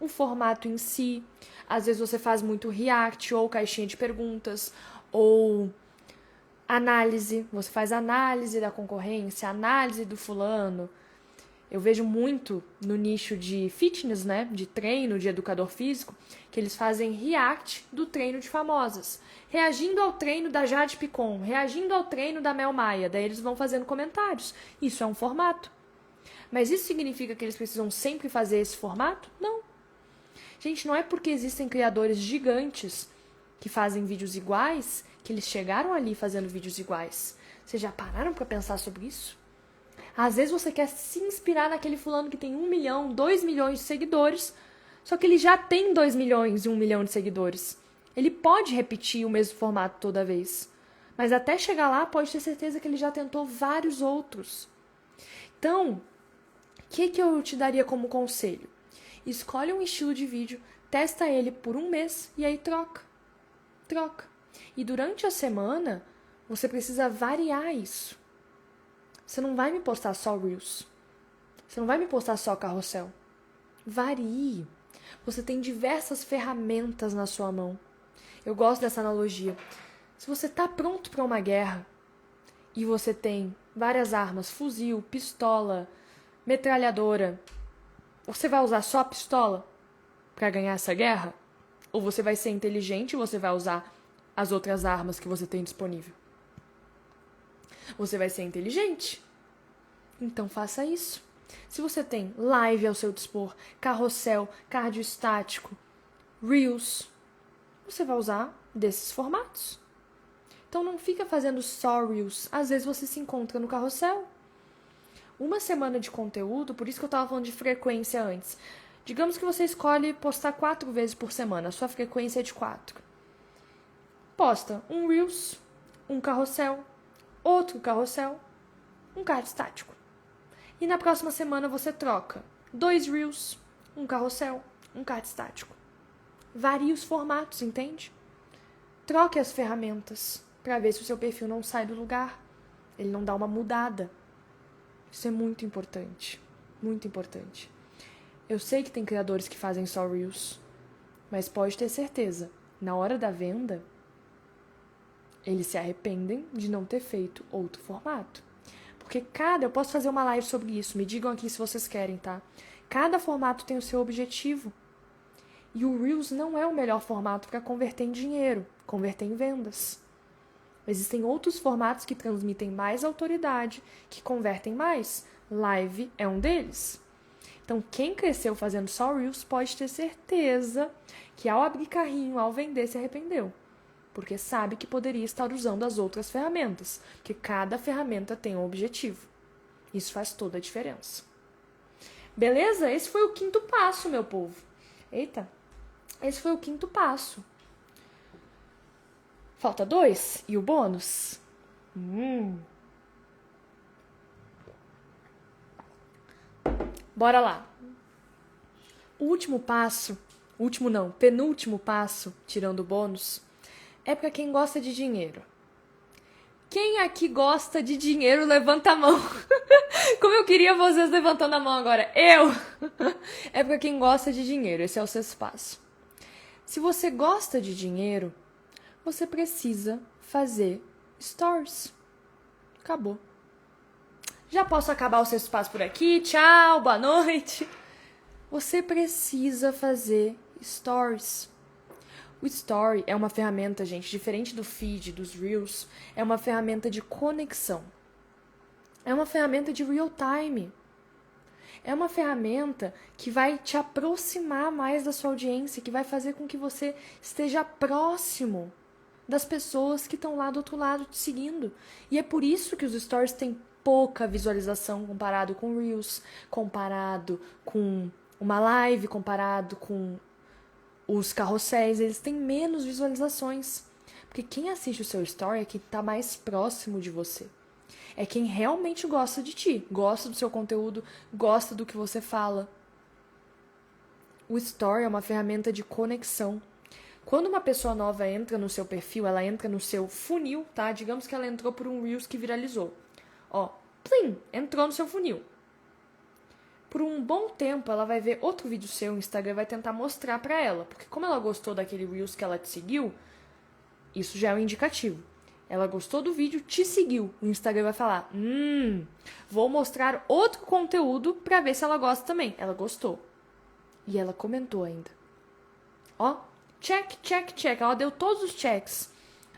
O formato em si. Às vezes você faz muito react ou caixinha de perguntas ou análise. Você faz análise da concorrência, análise do fulano. Eu vejo muito no nicho de fitness, né? De treino, de educador físico, que eles fazem react do treino de famosas. Reagindo ao treino da Jade Picon, reagindo ao treino da Mel Maia. Daí eles vão fazendo comentários. Isso é um formato. Mas isso significa que eles precisam sempre fazer esse formato? Não. Gente, não é porque existem criadores gigantes que fazem vídeos iguais, que eles chegaram ali fazendo vídeos iguais. Vocês já pararam pra pensar sobre isso? Às vezes você quer se inspirar naquele fulano que tem 1 milhão, 2 milhões de seguidores, só que ele já tem 2 milhões e 1 milhão de seguidores. Ele pode repetir o mesmo formato toda vez. Mas até chegar lá, pode ter certeza que ele já tentou vários outros. Então, o que eu te daria como conselho? Escolhe um estilo de vídeo, testa ele por 1 mês e aí troca. Troca. E durante a semana, você precisa variar isso. Você não vai me postar só Reels. Você não vai me postar só carrossel. Varie. Você tem diversas ferramentas na sua mão. Eu gosto dessa analogia. Se você está pronto para uma guerra e você tem várias armas, fuzil, pistola, metralhadora, você vai usar só a pistola para ganhar essa guerra? Ou você vai ser inteligente e você vai usar as outras armas que você tem disponível? Você vai ser inteligente. Então faça isso. Se você tem live ao seu dispor, carrossel, cardio estático, Reels, você vai usar desses formatos. Então não fica fazendo só Reels. Às vezes você se encontra no carrossel. Uma semana de conteúdo, por isso que eu estava falando de frequência antes. Digamos que você escolhe postar 4 vezes por semana. A sua frequência é de 4. Posta um Reels, um carrossel, outro carrossel, um card estático. E na próxima semana você troca 2 Reels, um carrossel, um card estático. Varie os formatos, entende? Troque as ferramentas para ver se o seu perfil não sai do lugar. Ele não dá uma mudada. Isso é muito importante. Muito importante. Eu sei que tem criadores que fazem só Reels, mas pode ter certeza, na hora da venda, eles se arrependem de não ter feito outro formato. Porque eu posso fazer uma live sobre isso, me digam aqui se vocês querem, tá? Cada formato tem o seu objetivo. E o Reels não é o melhor formato para converter em dinheiro, converter em vendas. Existem outros formatos que transmitem mais autoridade, que convertem mais. Live é um deles. Então, quem cresceu fazendo só Reels pode ter certeza que ao abrir carrinho, ao vender, se arrependeu. Porque sabe que poderia estar usando as outras ferramentas, que cada ferramenta tem um objetivo. Isso faz toda a diferença. Beleza? Esse foi o 5º passo, meu povo. Eita, esse foi o 5º passo. Falta 2 e o bônus? Bora lá. O último passo, penúltimo passo, tirando o bônus, é para quem gosta de dinheiro. Quem aqui gosta de dinheiro, levanta a mão. Como eu queria vocês levantando a mão agora. Eu! É para quem gosta de dinheiro, esse é o 6º passo. Se você gosta de dinheiro, você precisa fazer stories. Acabou. Já posso acabar o 6º passo por aqui? Tchau, boa noite. Você precisa fazer stories. O Story é uma ferramenta, gente, diferente do feed, dos Reels, é uma ferramenta de conexão. É uma ferramenta de real time. É uma ferramenta que vai te aproximar mais da sua audiência, que vai fazer com que você esteja próximo das pessoas que estão lá do outro lado te seguindo. E é por isso que os Stories têm pouca visualização comparado com Reels, comparado com uma live, comparado com os carrosséis, eles têm menos visualizações. Porque quem assiste o seu story é quem está mais próximo de você. É quem realmente gosta de ti, gosta do seu conteúdo, gosta do que você fala. O story é uma ferramenta de conexão. Quando uma pessoa nova entra no seu perfil, ela entra no seu funil, tá? Digamos que ela entrou por um Reels que viralizou. Ó, plim, entrou no seu funil. Por um bom tempo, ela vai ver outro vídeo seu, o Instagram vai tentar mostrar pra ela. Porque como ela gostou daquele Reels que ela te seguiu, isso já é um indicativo. Ela gostou do vídeo, te seguiu. O Instagram vai falar, vou mostrar outro conteúdo pra ver se ela gosta também. Ela gostou. E ela comentou ainda. Ó, check, check, check. Ela deu todos os checks.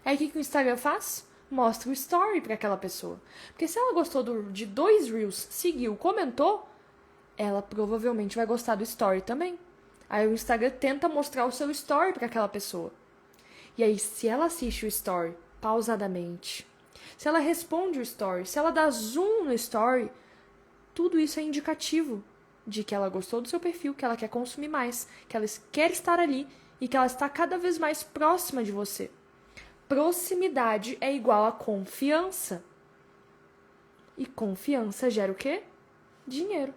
Aí o que o Instagram faz? Mostra o story pra aquela pessoa. Porque se ela gostou de 2 Reels, seguiu, comentou, ela provavelmente vai gostar do story também. Aí o Instagram tenta mostrar o seu story para aquela pessoa. E aí, se ela assiste o story pausadamente, se ela responde o story, se ela dá zoom no story, tudo isso é indicativo de que ela gostou do seu perfil, que ela quer consumir mais, que ela quer estar ali e que ela está cada vez mais próxima de você. Proximidade é igual a confiança. E confiança gera o quê? Dinheiro.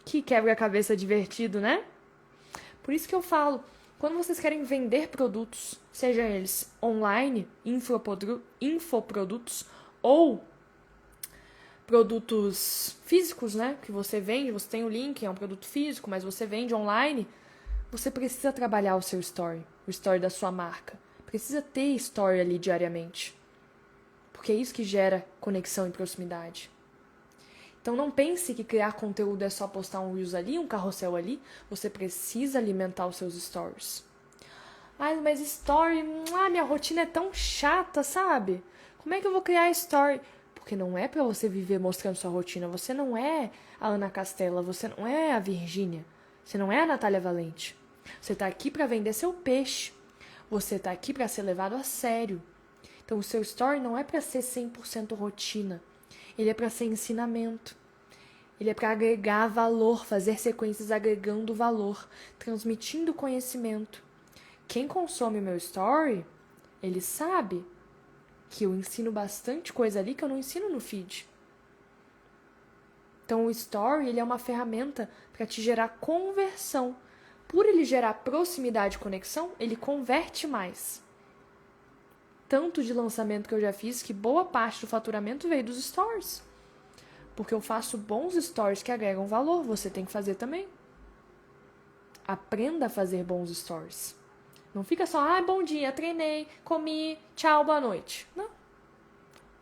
Que quebra-cabeça divertido, né? Por isso que eu falo, quando vocês querem vender produtos, sejam eles online, infoprodutos ou produtos físicos, né? Que você vende, você tem o link, é um produto físico, mas você vende online, você precisa trabalhar o seu story, o story da sua marca. Precisa ter story ali diariamente. Porque é isso que gera conexão e proximidade. Então não pense que criar conteúdo é só postar um Reels ali, um carrossel ali. Você precisa alimentar os seus stories. Ai, mas story, minha rotina é tão chata, sabe? Como é que eu vou criar story? Porque não é pra você viver mostrando sua rotina. Você não é a Ana Castela, você não é a Virgínia, você não é a Natália Valente. Você tá aqui pra vender seu peixe. Você tá aqui pra ser levado a sério. Então o seu story não é pra ser 100% rotina. Ele é pra ser ensinamento. Ele é para agregar valor, fazer sequências agregando valor, transmitindo conhecimento. Quem consome meu story, ele sabe que eu ensino bastante coisa ali que eu não ensino no feed. Então o story, ele é uma ferramenta para te gerar conversão. Por ele gerar proximidade e conexão, ele converte mais. Tanto de lançamento que eu já fiz que boa parte do faturamento veio dos stories. Porque eu faço bons stories que agregam valor, você tem que fazer também. Aprenda a fazer bons stories. Não fica só, bom dia, treinei, comi, tchau, boa noite. Não.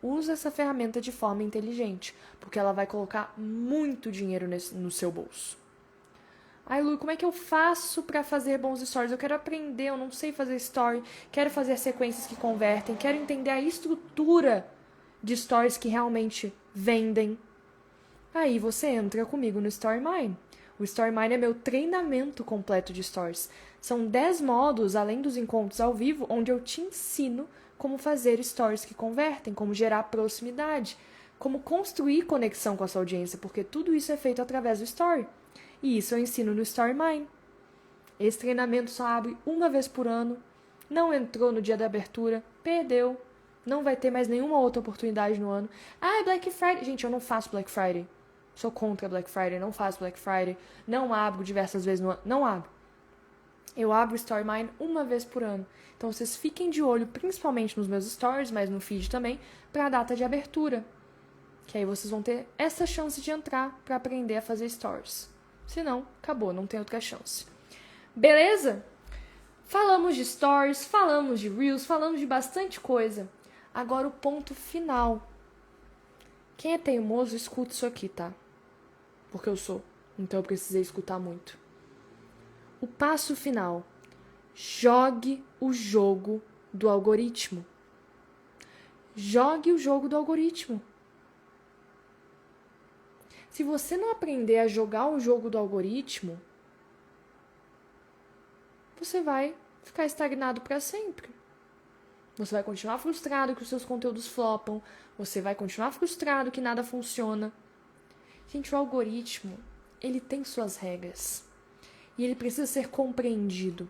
Usa essa ferramenta de forma inteligente, porque ela vai colocar muito dinheiro no seu bolso. Ai, Lu, como é que eu faço para fazer bons stories? Eu quero aprender, eu não sei fazer story, quero fazer sequências que convertem, quero entender a estrutura de stories que realmente vendem. Aí você entra comigo no Storymind. O Storymind é meu treinamento completo de stories. São 10 módulos, além dos encontros ao vivo, onde eu te ensino como fazer stories que convertem, como gerar proximidade, como construir conexão com a sua audiência, porque tudo isso é feito através do Story. E isso eu ensino no Storymind. Esse treinamento só abre uma vez por ano, não entrou no dia da abertura, perdeu, não vai ter mais nenhuma outra oportunidade no ano. É Black Friday. Gente, eu não faço Black Friday. Sou contra Black Friday, não faço Black Friday, não abro diversas vezes no ano, não abro. Eu abro o Storymind uma vez por ano. Então vocês fiquem de olho, principalmente nos meus stories, mas no feed também, para a data de abertura. Que aí vocês vão ter essa chance de entrar para aprender a fazer stories. Senão, acabou, não tem outra chance. Beleza? Falamos de stories, falamos de reels, falamos de bastante coisa. Agora o ponto final. Quem é teimoso, escuta isso aqui, tá? Porque eu sou, então eu precisei escutar muito. O passo final. Jogue o jogo do algoritmo. Jogue o jogo do algoritmo. Se você não aprender a jogar o jogo do algoritmo, você vai ficar estagnado para sempre. Você vai continuar frustrado que os seus conteúdos flopam. Você vai continuar frustrado que nada funciona. Gente, o algoritmo, ele tem suas regras. E ele precisa ser compreendido.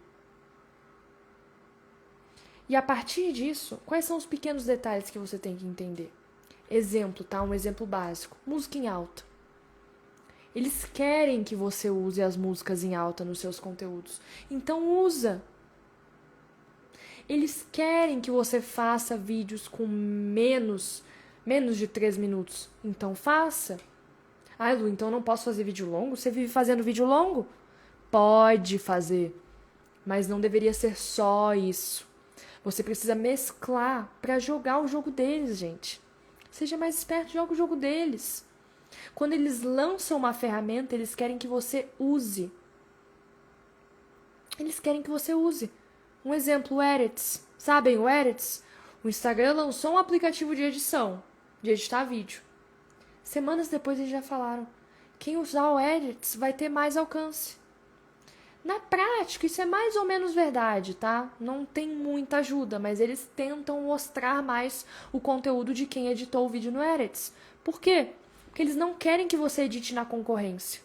E a partir disso, quais são os pequenos detalhes que você tem que entender? Exemplo, tá? Um exemplo básico. Música em alta. Eles querem que você use as músicas em alta nos seus conteúdos. Então usa. Eles querem que você faça vídeos com menos de 3 minutos. Então faça. Lu, então não posso fazer vídeo longo? Você vive fazendo vídeo longo? Pode fazer. Mas não deveria ser só isso. Você precisa mesclar para jogar o jogo deles, gente. Seja mais esperto, joga o jogo deles. Quando eles lançam uma ferramenta, eles querem que você use. Eles querem que você use. Um exemplo, o Edits. Sabem o Edits? O Instagram lançou um aplicativo de edição, de editar vídeo. Semanas depois eles já falaram, quem usar o Edits vai ter mais alcance. Na prática, isso é mais ou menos verdade, tá? Não tem muita ajuda, mas eles tentam mostrar mais o conteúdo de quem editou o vídeo no Edits. Por quê? Porque eles não querem que você edite na concorrência.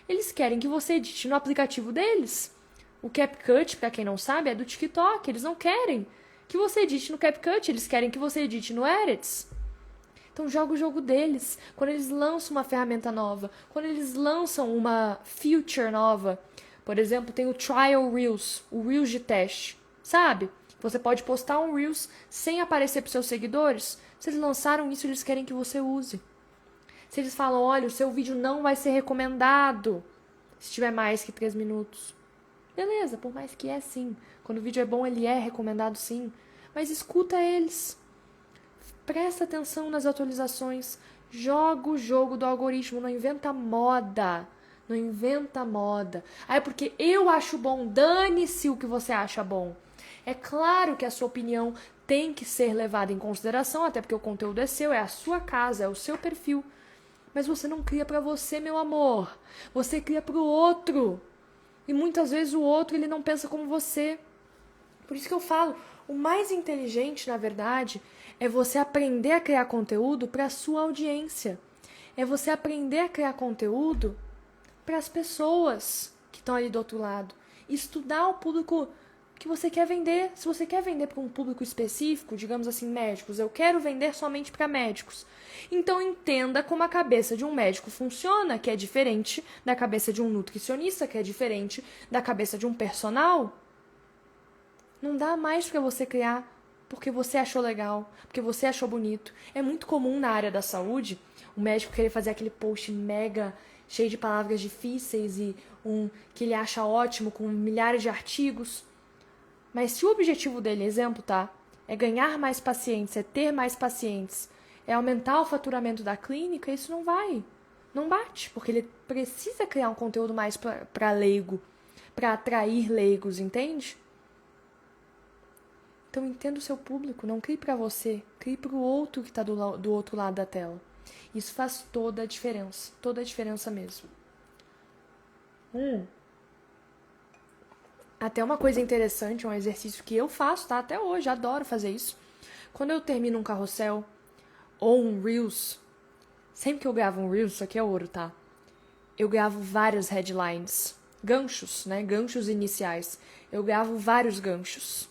Eles querem que você edite no aplicativo deles. O CapCut, para quem não sabe, é do TikTok. Eles não querem que você edite no CapCut, eles querem que você edite no Edits. Então joga o jogo deles. Quando eles lançam uma ferramenta nova, quando eles lançam uma feature nova, por exemplo, tem o Trial Reels, o Reels de teste, sabe? Você pode postar um Reels sem aparecer para seus seguidores. Se eles lançaram isso, eles querem que você use. Se eles falam, olha, o seu vídeo não vai ser recomendado se tiver mais que 3 minutos. Beleza, por mais que é sim. Quando o vídeo é bom, ele é recomendado sim. Mas escuta eles. Presta atenção nas atualizações. Joga o jogo do algoritmo, não inventa moda. Não inventa moda. É porque eu acho bom, dane-se o que você acha bom. É claro que a sua opinião tem que ser levada em consideração, até porque o conteúdo é seu, é a sua casa, é o seu perfil. Mas você não cria pra você, meu amor. Você cria pro outro. E muitas vezes o outro, ele não pensa como você. Por isso que eu falo, o mais inteligente, na verdade, é você aprender a criar conteúdo para a sua audiência. É você aprender a criar conteúdo para as pessoas que estão ali do outro lado. Estudar o público que você quer vender. Se você quer vender para um público específico, digamos assim, médicos, eu quero vender somente para médicos. Então entenda como a cabeça de um médico funciona, que é diferente da cabeça de um nutricionista, que é diferente da cabeça de um personal. Não dá mais para você criar porque você achou legal, porque você achou bonito. É muito comum na área da saúde o médico querer fazer aquele post mega cheio de palavras difíceis e que ele acha ótimo, com milhares de artigos. Mas se o objetivo dele, exemplo, tá? É ganhar mais pacientes, é ter mais pacientes, é aumentar o faturamento da clínica, isso não vai. Não bate, porque ele precisa criar um conteúdo mais para leigo, para atrair leigos, entende? Então entenda o seu público, não crie para você, crie para o outro que está do outro lado da tela. Isso faz toda a diferença mesmo. Até uma coisa interessante, um exercício que eu faço, tá? Até hoje, adoro fazer isso. Quando eu termino um carrossel ou um Reels, sempre que eu gravo um Reels, isso aqui é ouro, tá? Eu gravo várias headlines, ganchos, né? Ganchos iniciais. Eu gravo vários ganchos.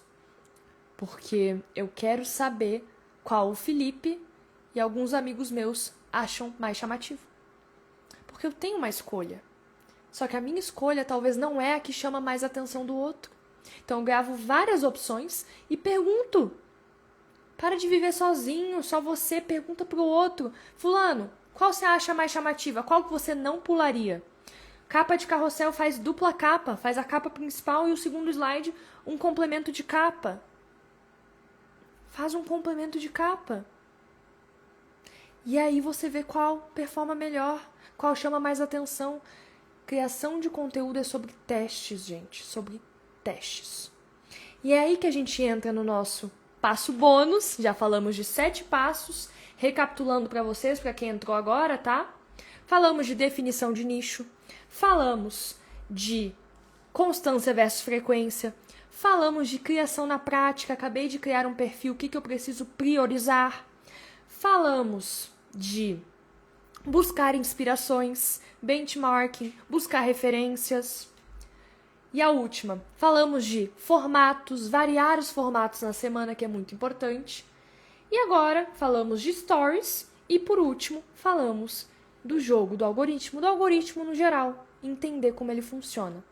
Porque eu quero saber qual o Felipe e alguns amigos meus acham mais chamativo. Porque eu tenho uma escolha. Só que a minha escolha talvez não é a que chama mais a atenção do outro. Então eu gravo várias opções e pergunto. Para de viver sozinho, só você pergunta pro outro. Fulano, qual você acha mais chamativa? Qual que você não pularia? Capa de carrossel faz dupla capa, faz a capa principal e o segundo slide um complemento de capa. Faz um complemento de capa. E aí você vê qual performa melhor, qual chama mais atenção. Criação de conteúdo é sobre testes, gente. Sobre testes. E é aí que a gente entra no nosso passo bônus. Já falamos de 7 passos. Recapitulando para vocês, para quem entrou agora, tá? Falamos de definição de nicho. Falamos de constância versus frequência. Falamos de criação na prática. Acabei de criar um perfil. O que eu preciso priorizar? Falamos de buscar inspirações, benchmarking, buscar referências. E a última, falamos de formatos, variar os formatos na semana, que é muito importante. E agora falamos de stories e, por último, falamos do jogo do algoritmo no geral, entender como ele funciona.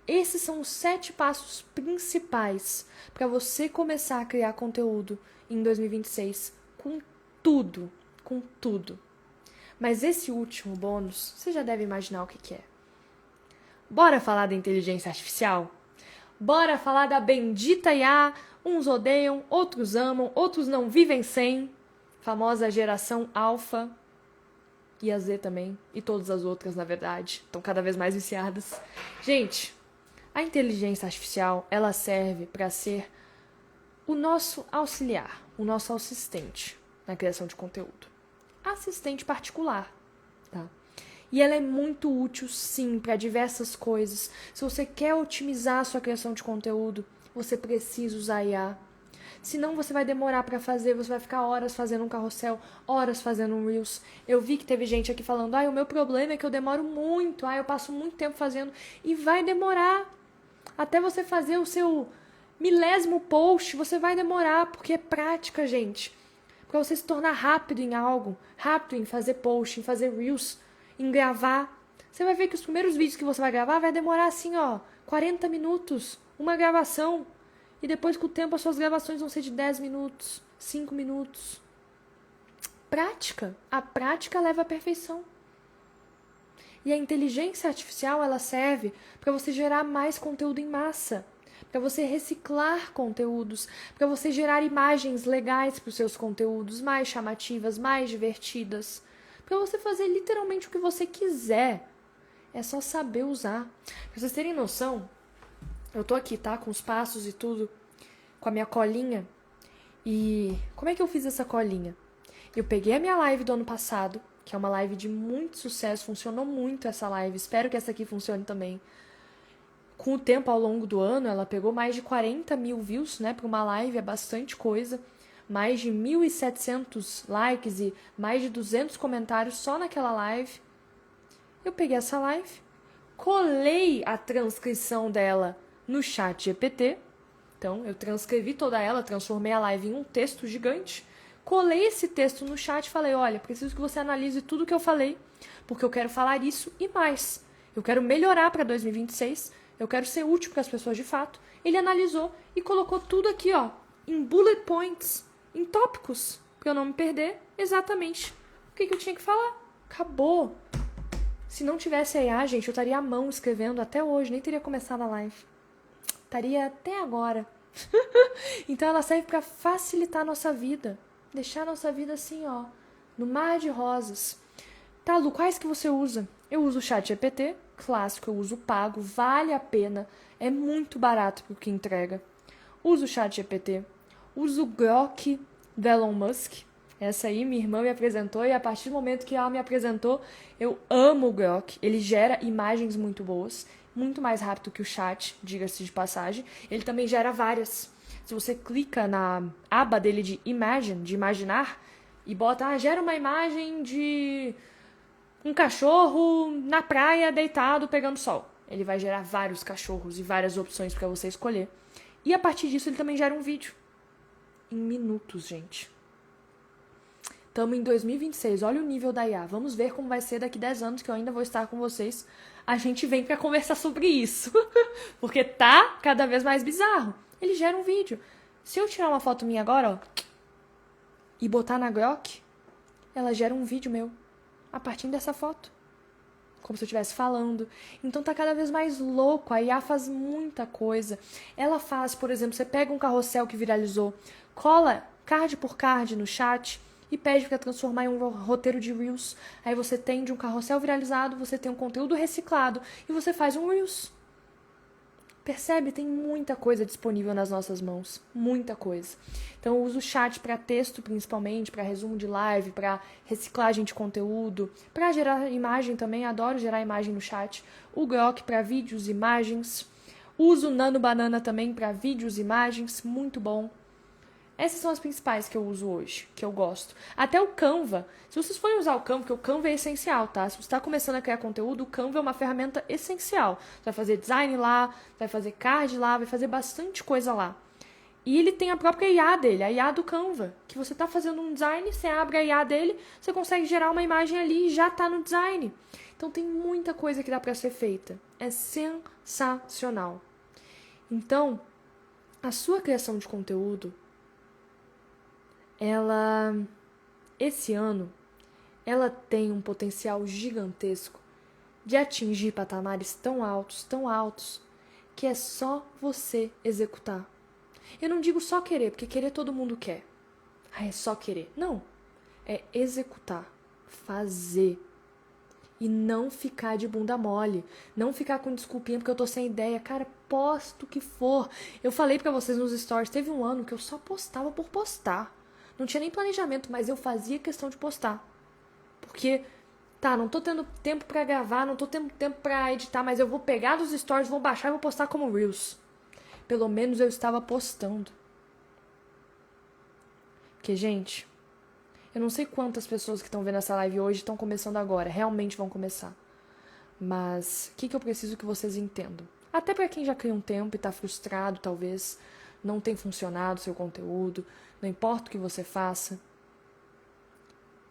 Esses são os 7 passos principais para você começar a criar conteúdo em 2026 com tudo, com tudo. Mas esse último bônus, você já deve imaginar o que é. Bora falar da inteligência artificial? Bora falar da bendita IA? Uns odeiam, outros amam, outros não vivem sem. Famosa geração alfa e a Z também. E todas as outras, na verdade. Estão cada vez mais viciadas. Gente, a inteligência artificial, ela serve para ser o nosso auxiliar, o nosso assistente na criação de conteúdo. Assistente particular, tá? E ela é muito útil, sim, para diversas coisas. Se você quer otimizar a sua criação de conteúdo, você precisa usar a IA. Senão você vai demorar para fazer, você vai ficar horas fazendo um carrossel, horas fazendo um Reels. Eu vi que teve gente aqui falando, o meu problema é que eu demoro muito, eu passo muito tempo fazendo. E vai demorar. Até você fazer o seu milésimo post, você vai demorar, porque é prática, gente. Para você se tornar rápido em algo, rápido em fazer post, em fazer Reels, em gravar. Você vai ver que os primeiros vídeos que você vai gravar vai demorar assim, 40 minutos, uma gravação. E depois, com o tempo, as suas gravações vão ser de 10 minutos, 5 minutos. Prática. A prática leva à perfeição. E a inteligência artificial, ela serve para você gerar mais conteúdo em massa, para você reciclar conteúdos, para você gerar imagens legais para os seus conteúdos, mais chamativas, mais divertidas, para você fazer literalmente o que você quiser. É só saber usar. Para vocês terem noção, eu tô aqui, tá? Com os passos e tudo, com a minha colinha. E como é que eu fiz essa colinha? Eu peguei a minha live do ano passado, que é uma live de muito sucesso, funcionou muito essa live, espero que essa aqui funcione também. Com o tempo, ao longo do ano, ela pegou mais de 40 mil views, né? Para uma live é bastante coisa. Mais de 1.700 likes e mais de 200 comentários só naquela live. Eu peguei essa live, colei a transcrição dela no chat GPT. Então, eu transcrevi toda ela, transformei a live em um texto gigante. Colei esse texto no chat e falei, olha, preciso que você analise tudo que eu falei, porque eu quero falar isso e mais. Eu quero melhorar para 2026, eu quero ser útil para as pessoas de fato. Ele analisou e colocou tudo aqui, em bullet points, em tópicos, para eu não me perder exatamente o que eu tinha que falar. Acabou. Se não tivesse a IA, gente, eu estaria à mão escrevendo até hoje, nem teria começado a live. Estaria até agora. Então ela serve para facilitar a nossa vida. Deixar a nossa vida assim, no mar de rosas. Tá, Lu, quais que você usa? Eu uso o ChatGPT, clássico, eu uso o pago, vale a pena. É muito barato pro que entrega. Uso o ChatGPT. Uso o Grok do Elon Musk. Essa aí minha irmã me apresentou e a partir do momento que ela me apresentou, eu amo o Grok. Ele gera imagens muito boas, muito mais rápido que o chat, diga-se de passagem. Ele também gera várias. Se você clica na aba dele de Imagine, de imaginar, e bota, gera uma imagem de um cachorro na praia deitado pegando sol. Ele vai gerar vários cachorros e várias opções para você escolher. E a partir disso ele também gera um vídeo. Em minutos, gente. Estamos em 2026, olha o nível da IA. Vamos ver como vai ser daqui 10 anos que eu ainda vou estar com vocês. A gente vem para conversar sobre isso. Porque tá cada vez mais bizarro. Ele gera um vídeo. Se eu tirar uma foto minha agora, e botar na Grok, ela gera um vídeo meu a partir dessa foto. Como se eu estivesse falando. Então tá cada vez mais louco. A IA faz muita coisa. Ela faz, por exemplo, você pega um carrossel que viralizou, cola card por card no chat e pede para transformar em um roteiro de Reels. Aí você tem de um carrossel viralizado, você tem um conteúdo reciclado e você faz um Reels. Percebe? Tem muita coisa disponível nas nossas mãos. Muita coisa. Então eu uso o chat para texto, principalmente, para resumo de live, para reciclagem de conteúdo, para gerar imagem também, adoro gerar imagem no chat. O Grok para vídeos, imagens. Uso o Nano Banana também para vídeos, imagens, muito bom. Essas são as principais que eu uso hoje, que eu gosto. Até o Canva. Se vocês forem usar o Canva, porque o Canva é essencial, tá? Se você está começando a criar conteúdo, o Canva é uma ferramenta essencial. Você vai fazer design lá, vai fazer card lá, vai fazer bastante coisa lá. E ele tem a própria IA dele, a IA do Canva. Que você está fazendo um design, você abre a IA dele, você consegue gerar uma imagem ali e já está no design. Então tem muita coisa que dá para ser feita. É sensacional. Então, a sua criação de conteúdo, esse ano, ela tem um potencial gigantesco de atingir patamares tão altos, que é só você executar. Eu não digo só querer, porque querer todo mundo quer. É só querer. Não. É executar, fazer. E não ficar de bunda mole. Não ficar com desculpinha porque eu tô sem ideia. Cara, posta o que for. Eu falei pra vocês nos stories, teve um ano que eu só postava por postar. Não tinha nem planejamento, mas eu fazia questão de postar. Porque Tá, não tô tendo tempo pra gravar, não tô tendo tempo pra editar, mas eu vou pegar dos stories, vou baixar e vou postar como Reels. Pelo menos eu estava postando. Porque, gente, eu não sei quantas pessoas que estão vendo essa live hoje estão começando agora, realmente vão começar. Mas o que eu preciso que vocês entendam? Até pra quem já cria um tempo e tá frustrado, talvez, não tem funcionado o seu conteúdo, não importa o que você faça,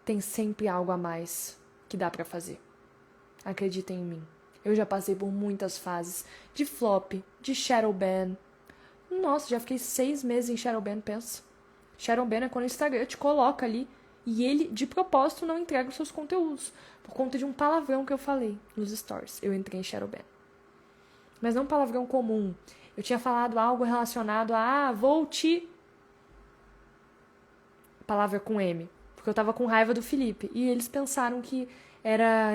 tem sempre algo a mais que dá pra fazer. Acreditem em mim. Eu já passei por muitas fases de flop, de shadow ban. Nossa, já fiquei 6 meses em shadow ban, pensa. Shadow ban é quando o Instagram te coloca ali e ele, de propósito, não entrega os seus conteúdos. Por conta de um palavrão que eu falei nos stories. Eu entrei em shadow ban. Mas não um palavrão comum. Eu tinha falado algo relacionado a vou te... Palavra com M. Porque eu tava com raiva do Felipe. E eles pensaram que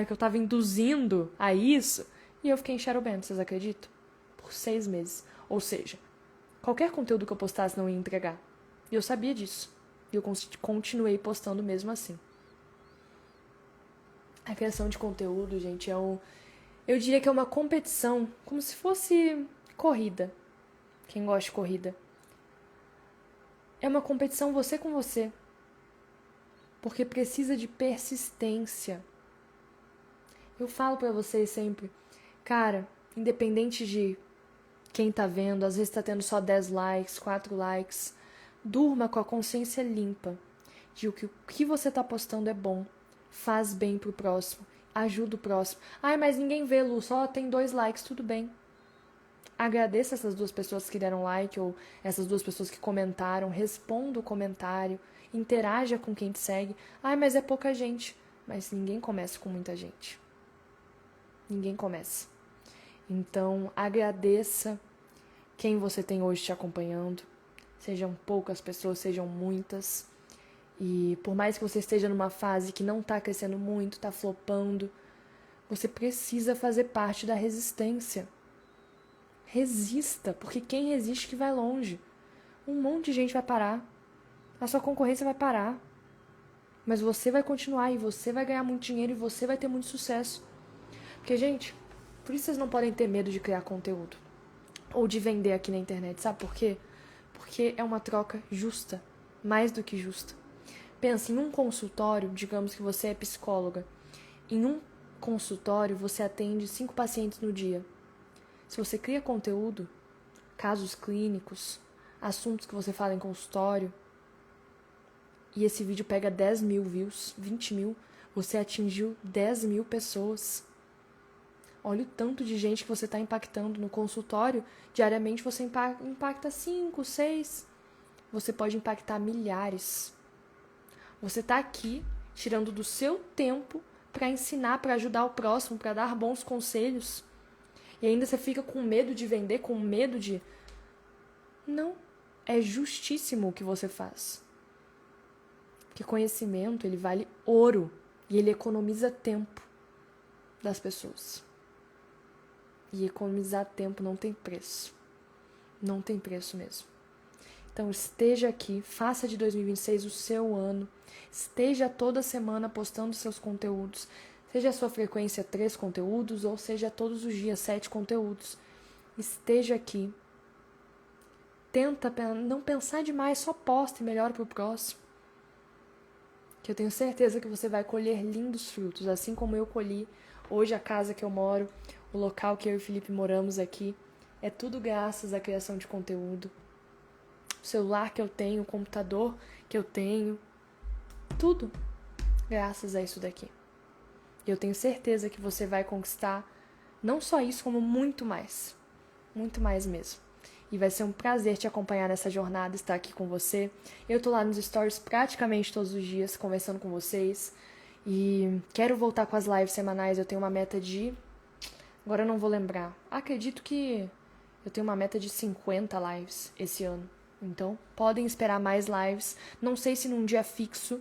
eu tava induzindo a isso. E eu fiquei em shadow ban, vocês acreditam? Por 6 meses. Ou seja, qualquer conteúdo que eu postasse não ia entregar. E eu sabia disso. E eu continuei postando mesmo assim. A criação de conteúdo, gente, eu diria que é uma competição, como se fosse corrida. Quem gosta de corrida. É uma competição você com você. Porque precisa de persistência. Eu falo pra vocês sempre, cara, independente de quem tá vendo, às vezes tá tendo só 10 likes, 4 likes, durma com a consciência limpa de que o que você tá postando é bom, faz bem pro próximo, ajuda o próximo. Ai, mas ninguém vê, Lu, só tem 2 likes, tudo bem. Agradeça essas 2 pessoas que deram like ou essas 2 pessoas que comentaram, responda o comentário, interaja com quem te segue. Ai, mas é pouca gente. Mas ninguém começa com muita gente. Ninguém começa. Então, agradeça quem você tem hoje te acompanhando. Sejam poucas pessoas, sejam muitas. E por mais que você esteja numa fase que não tá crescendo muito, tá flopando, você precisa fazer parte da resistência. Resista, porque quem resiste que vai longe. Um monte de gente vai parar. A sua concorrência vai parar. Mas você vai continuar e você vai ganhar muito dinheiro e você vai ter muito sucesso. Porque, gente, por isso vocês não podem ter medo de criar conteúdo. Ou de vender aqui na internet, sabe por quê? Porque é uma troca justa, mais do que justa. Pensa em um consultório, digamos que você é psicóloga. Em um consultório você atende 5 pacientes no dia. Se você cria conteúdo, casos clínicos, assuntos que você fala em consultório, e esse vídeo pega 10 mil views, 20 mil, você atingiu 10 mil pessoas. Olha o tanto de gente que você está impactando no consultório. Diariamente você impacta 5, 6. Você pode impactar milhares. Você está aqui tirando do seu tempo para ensinar, para ajudar o próximo, para dar bons conselhos. E ainda você fica com medo de vender, com medo de... Não, é justíssimo o que você faz. Porque conhecimento, ele vale ouro e ele economiza tempo das pessoas. E economizar tempo não tem preço. Não tem preço mesmo. Então esteja aqui, faça de 2026 o seu ano. Esteja toda semana postando seus conteúdos. Seja a sua frequência 3 conteúdos ou seja todos os dias 7 conteúdos. Esteja aqui. Tenta não pensar demais, só posta e melhora pro próximo. Que eu tenho certeza que você vai colher lindos frutos, assim como eu colhi hoje a casa que eu moro, o local que eu e o Felipe moramos aqui. É tudo graças à criação de conteúdo. O celular que eu tenho, o computador que eu tenho, tudo graças a isso daqui. E eu tenho certeza que você vai conquistar não só isso, como muito mais mesmo. E vai ser um prazer te acompanhar nessa jornada, estar aqui com você. Eu tô lá nos stories praticamente todos os dias, conversando com vocês. E quero voltar com as lives semanais. Eu tenho uma meta de... Agora eu não vou lembrar. Acredito que eu tenho uma meta de 50 lives esse ano. Então, podem esperar mais lives. Não sei se num dia fixo,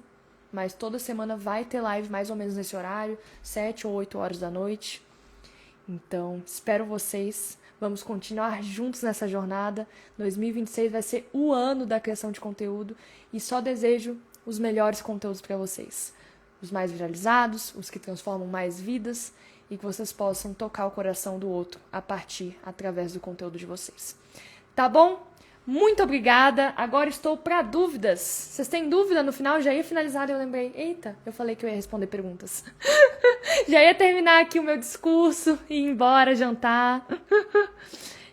mas toda semana vai ter live mais ou menos nesse horário, 7 ou 8 horas da noite. Então, espero vocês. Vamos continuar juntos nessa jornada. 2026 vai ser o ano da criação de conteúdo e só desejo os melhores conteúdos para vocês. os mais viralizados, os que transformam mais vidas e que vocês possam tocar o coração do outro através do conteúdo de vocês. Tá bom? Muito obrigada. Agora estou para dúvidas. Vocês têm dúvida? No final já ia finalizar e eu lembrei. Eita, eu falei que eu ia responder perguntas. Já ia terminar aqui o meu discurso e ir embora jantar.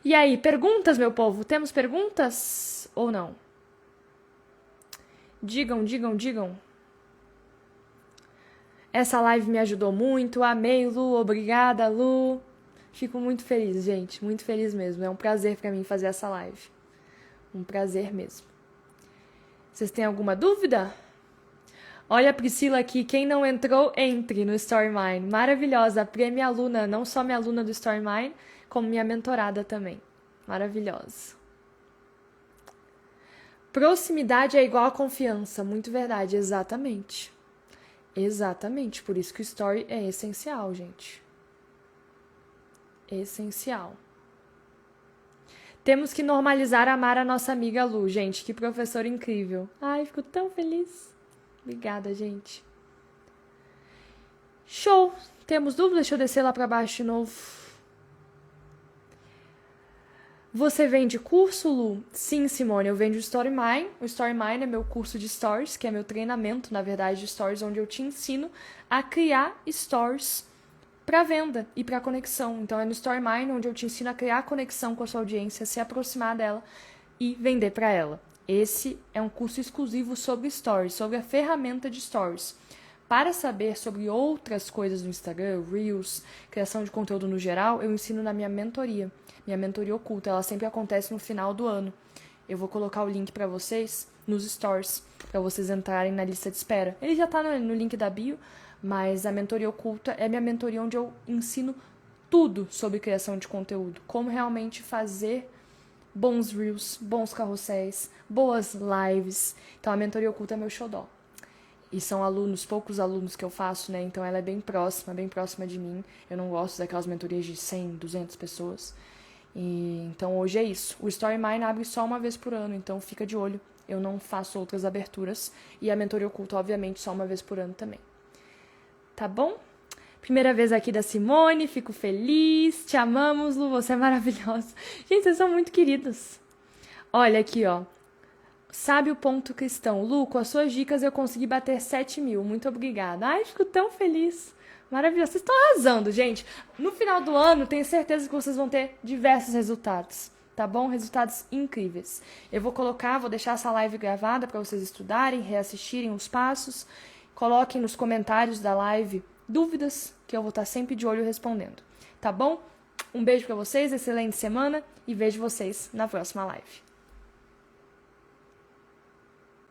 E aí, perguntas, meu povo? Temos perguntas ou não? Digam. Essa live me ajudou muito. Amei, Lu. Obrigada, Lu. Fico muito feliz, gente. Muito feliz mesmo. É um prazer para mim fazer essa live. Um prazer mesmo. Vocês têm alguma dúvida? Olha a Priscila aqui. Quem não entrou, entre no Storymine. Maravilhosa. A Pri é minha aluna. Não só minha aluna do Storymine, como minha mentorada também. Maravilhosa. Proximidade é igual a confiança. Muito verdade. Exatamente. Exatamente. Por isso que o Story é essencial, gente. Essencial. Temos que normalizar amar a nossa amiga Lu. Gente, que professora incrível. Ai, fico tão feliz. Obrigada, gente. Show. Temos dúvida? Deixa eu descer lá pra baixo de novo. Você vende curso, Lu? Sim, Simone, eu vendo o Storymine. O Storymine é meu curso de stories, que é meu treinamento, na verdade, de stories, onde eu te ensino a criar stories para venda e para conexão. Então é no Storymine onde eu te ensino a criar conexão com a sua audiência, se aproximar dela e vender para ela. Esse é um curso exclusivo sobre stories, sobre a ferramenta de stories. Para saber sobre outras coisas do Instagram, Reels, criação de conteúdo no geral, eu ensino na minha mentoria oculta. Ela sempre acontece no final do ano. Eu vou colocar o link para vocês nos stories, para vocês entrarem na lista de espera. Ele já está no link da bio, mas a mentoria oculta é minha mentoria onde eu ensino tudo sobre criação de conteúdo. Como realmente fazer bons reels, bons carrosséis, boas lives. Então a mentoria oculta é meu xodó. E são alunos, poucos alunos que eu faço, né? Então ela é bem próxima de mim. Eu não gosto daquelas mentorias de 100, 200 pessoas. Então hoje é isso. O Storymine abre só uma vez por ano, então fica de olho. Eu não faço outras aberturas. E a mentoria oculta, obviamente, só uma vez por ano também. Tá bom? Primeira vez aqui da Simone, fico feliz. Te amamos, Lu, você é maravilhosa. Gente, vocês são muito queridos. Olha aqui, ó. Sabe o ponto cristão. Lu, com as suas dicas eu consegui bater 7.000. Muito obrigada. Ai, fico tão feliz. Maravilhoso. Vocês estão arrasando, gente. No final do ano, tenho certeza que vocês vão ter diversos resultados. Tá bom? Resultados incríveis. Eu vou deixar essa live gravada para vocês estudarem, reassistirem os passos. Coloquem nos comentários da live dúvidas, que eu vou estar sempre de olho respondendo. Tá bom? Um beijo para vocês, excelente semana e vejo vocês na próxima live.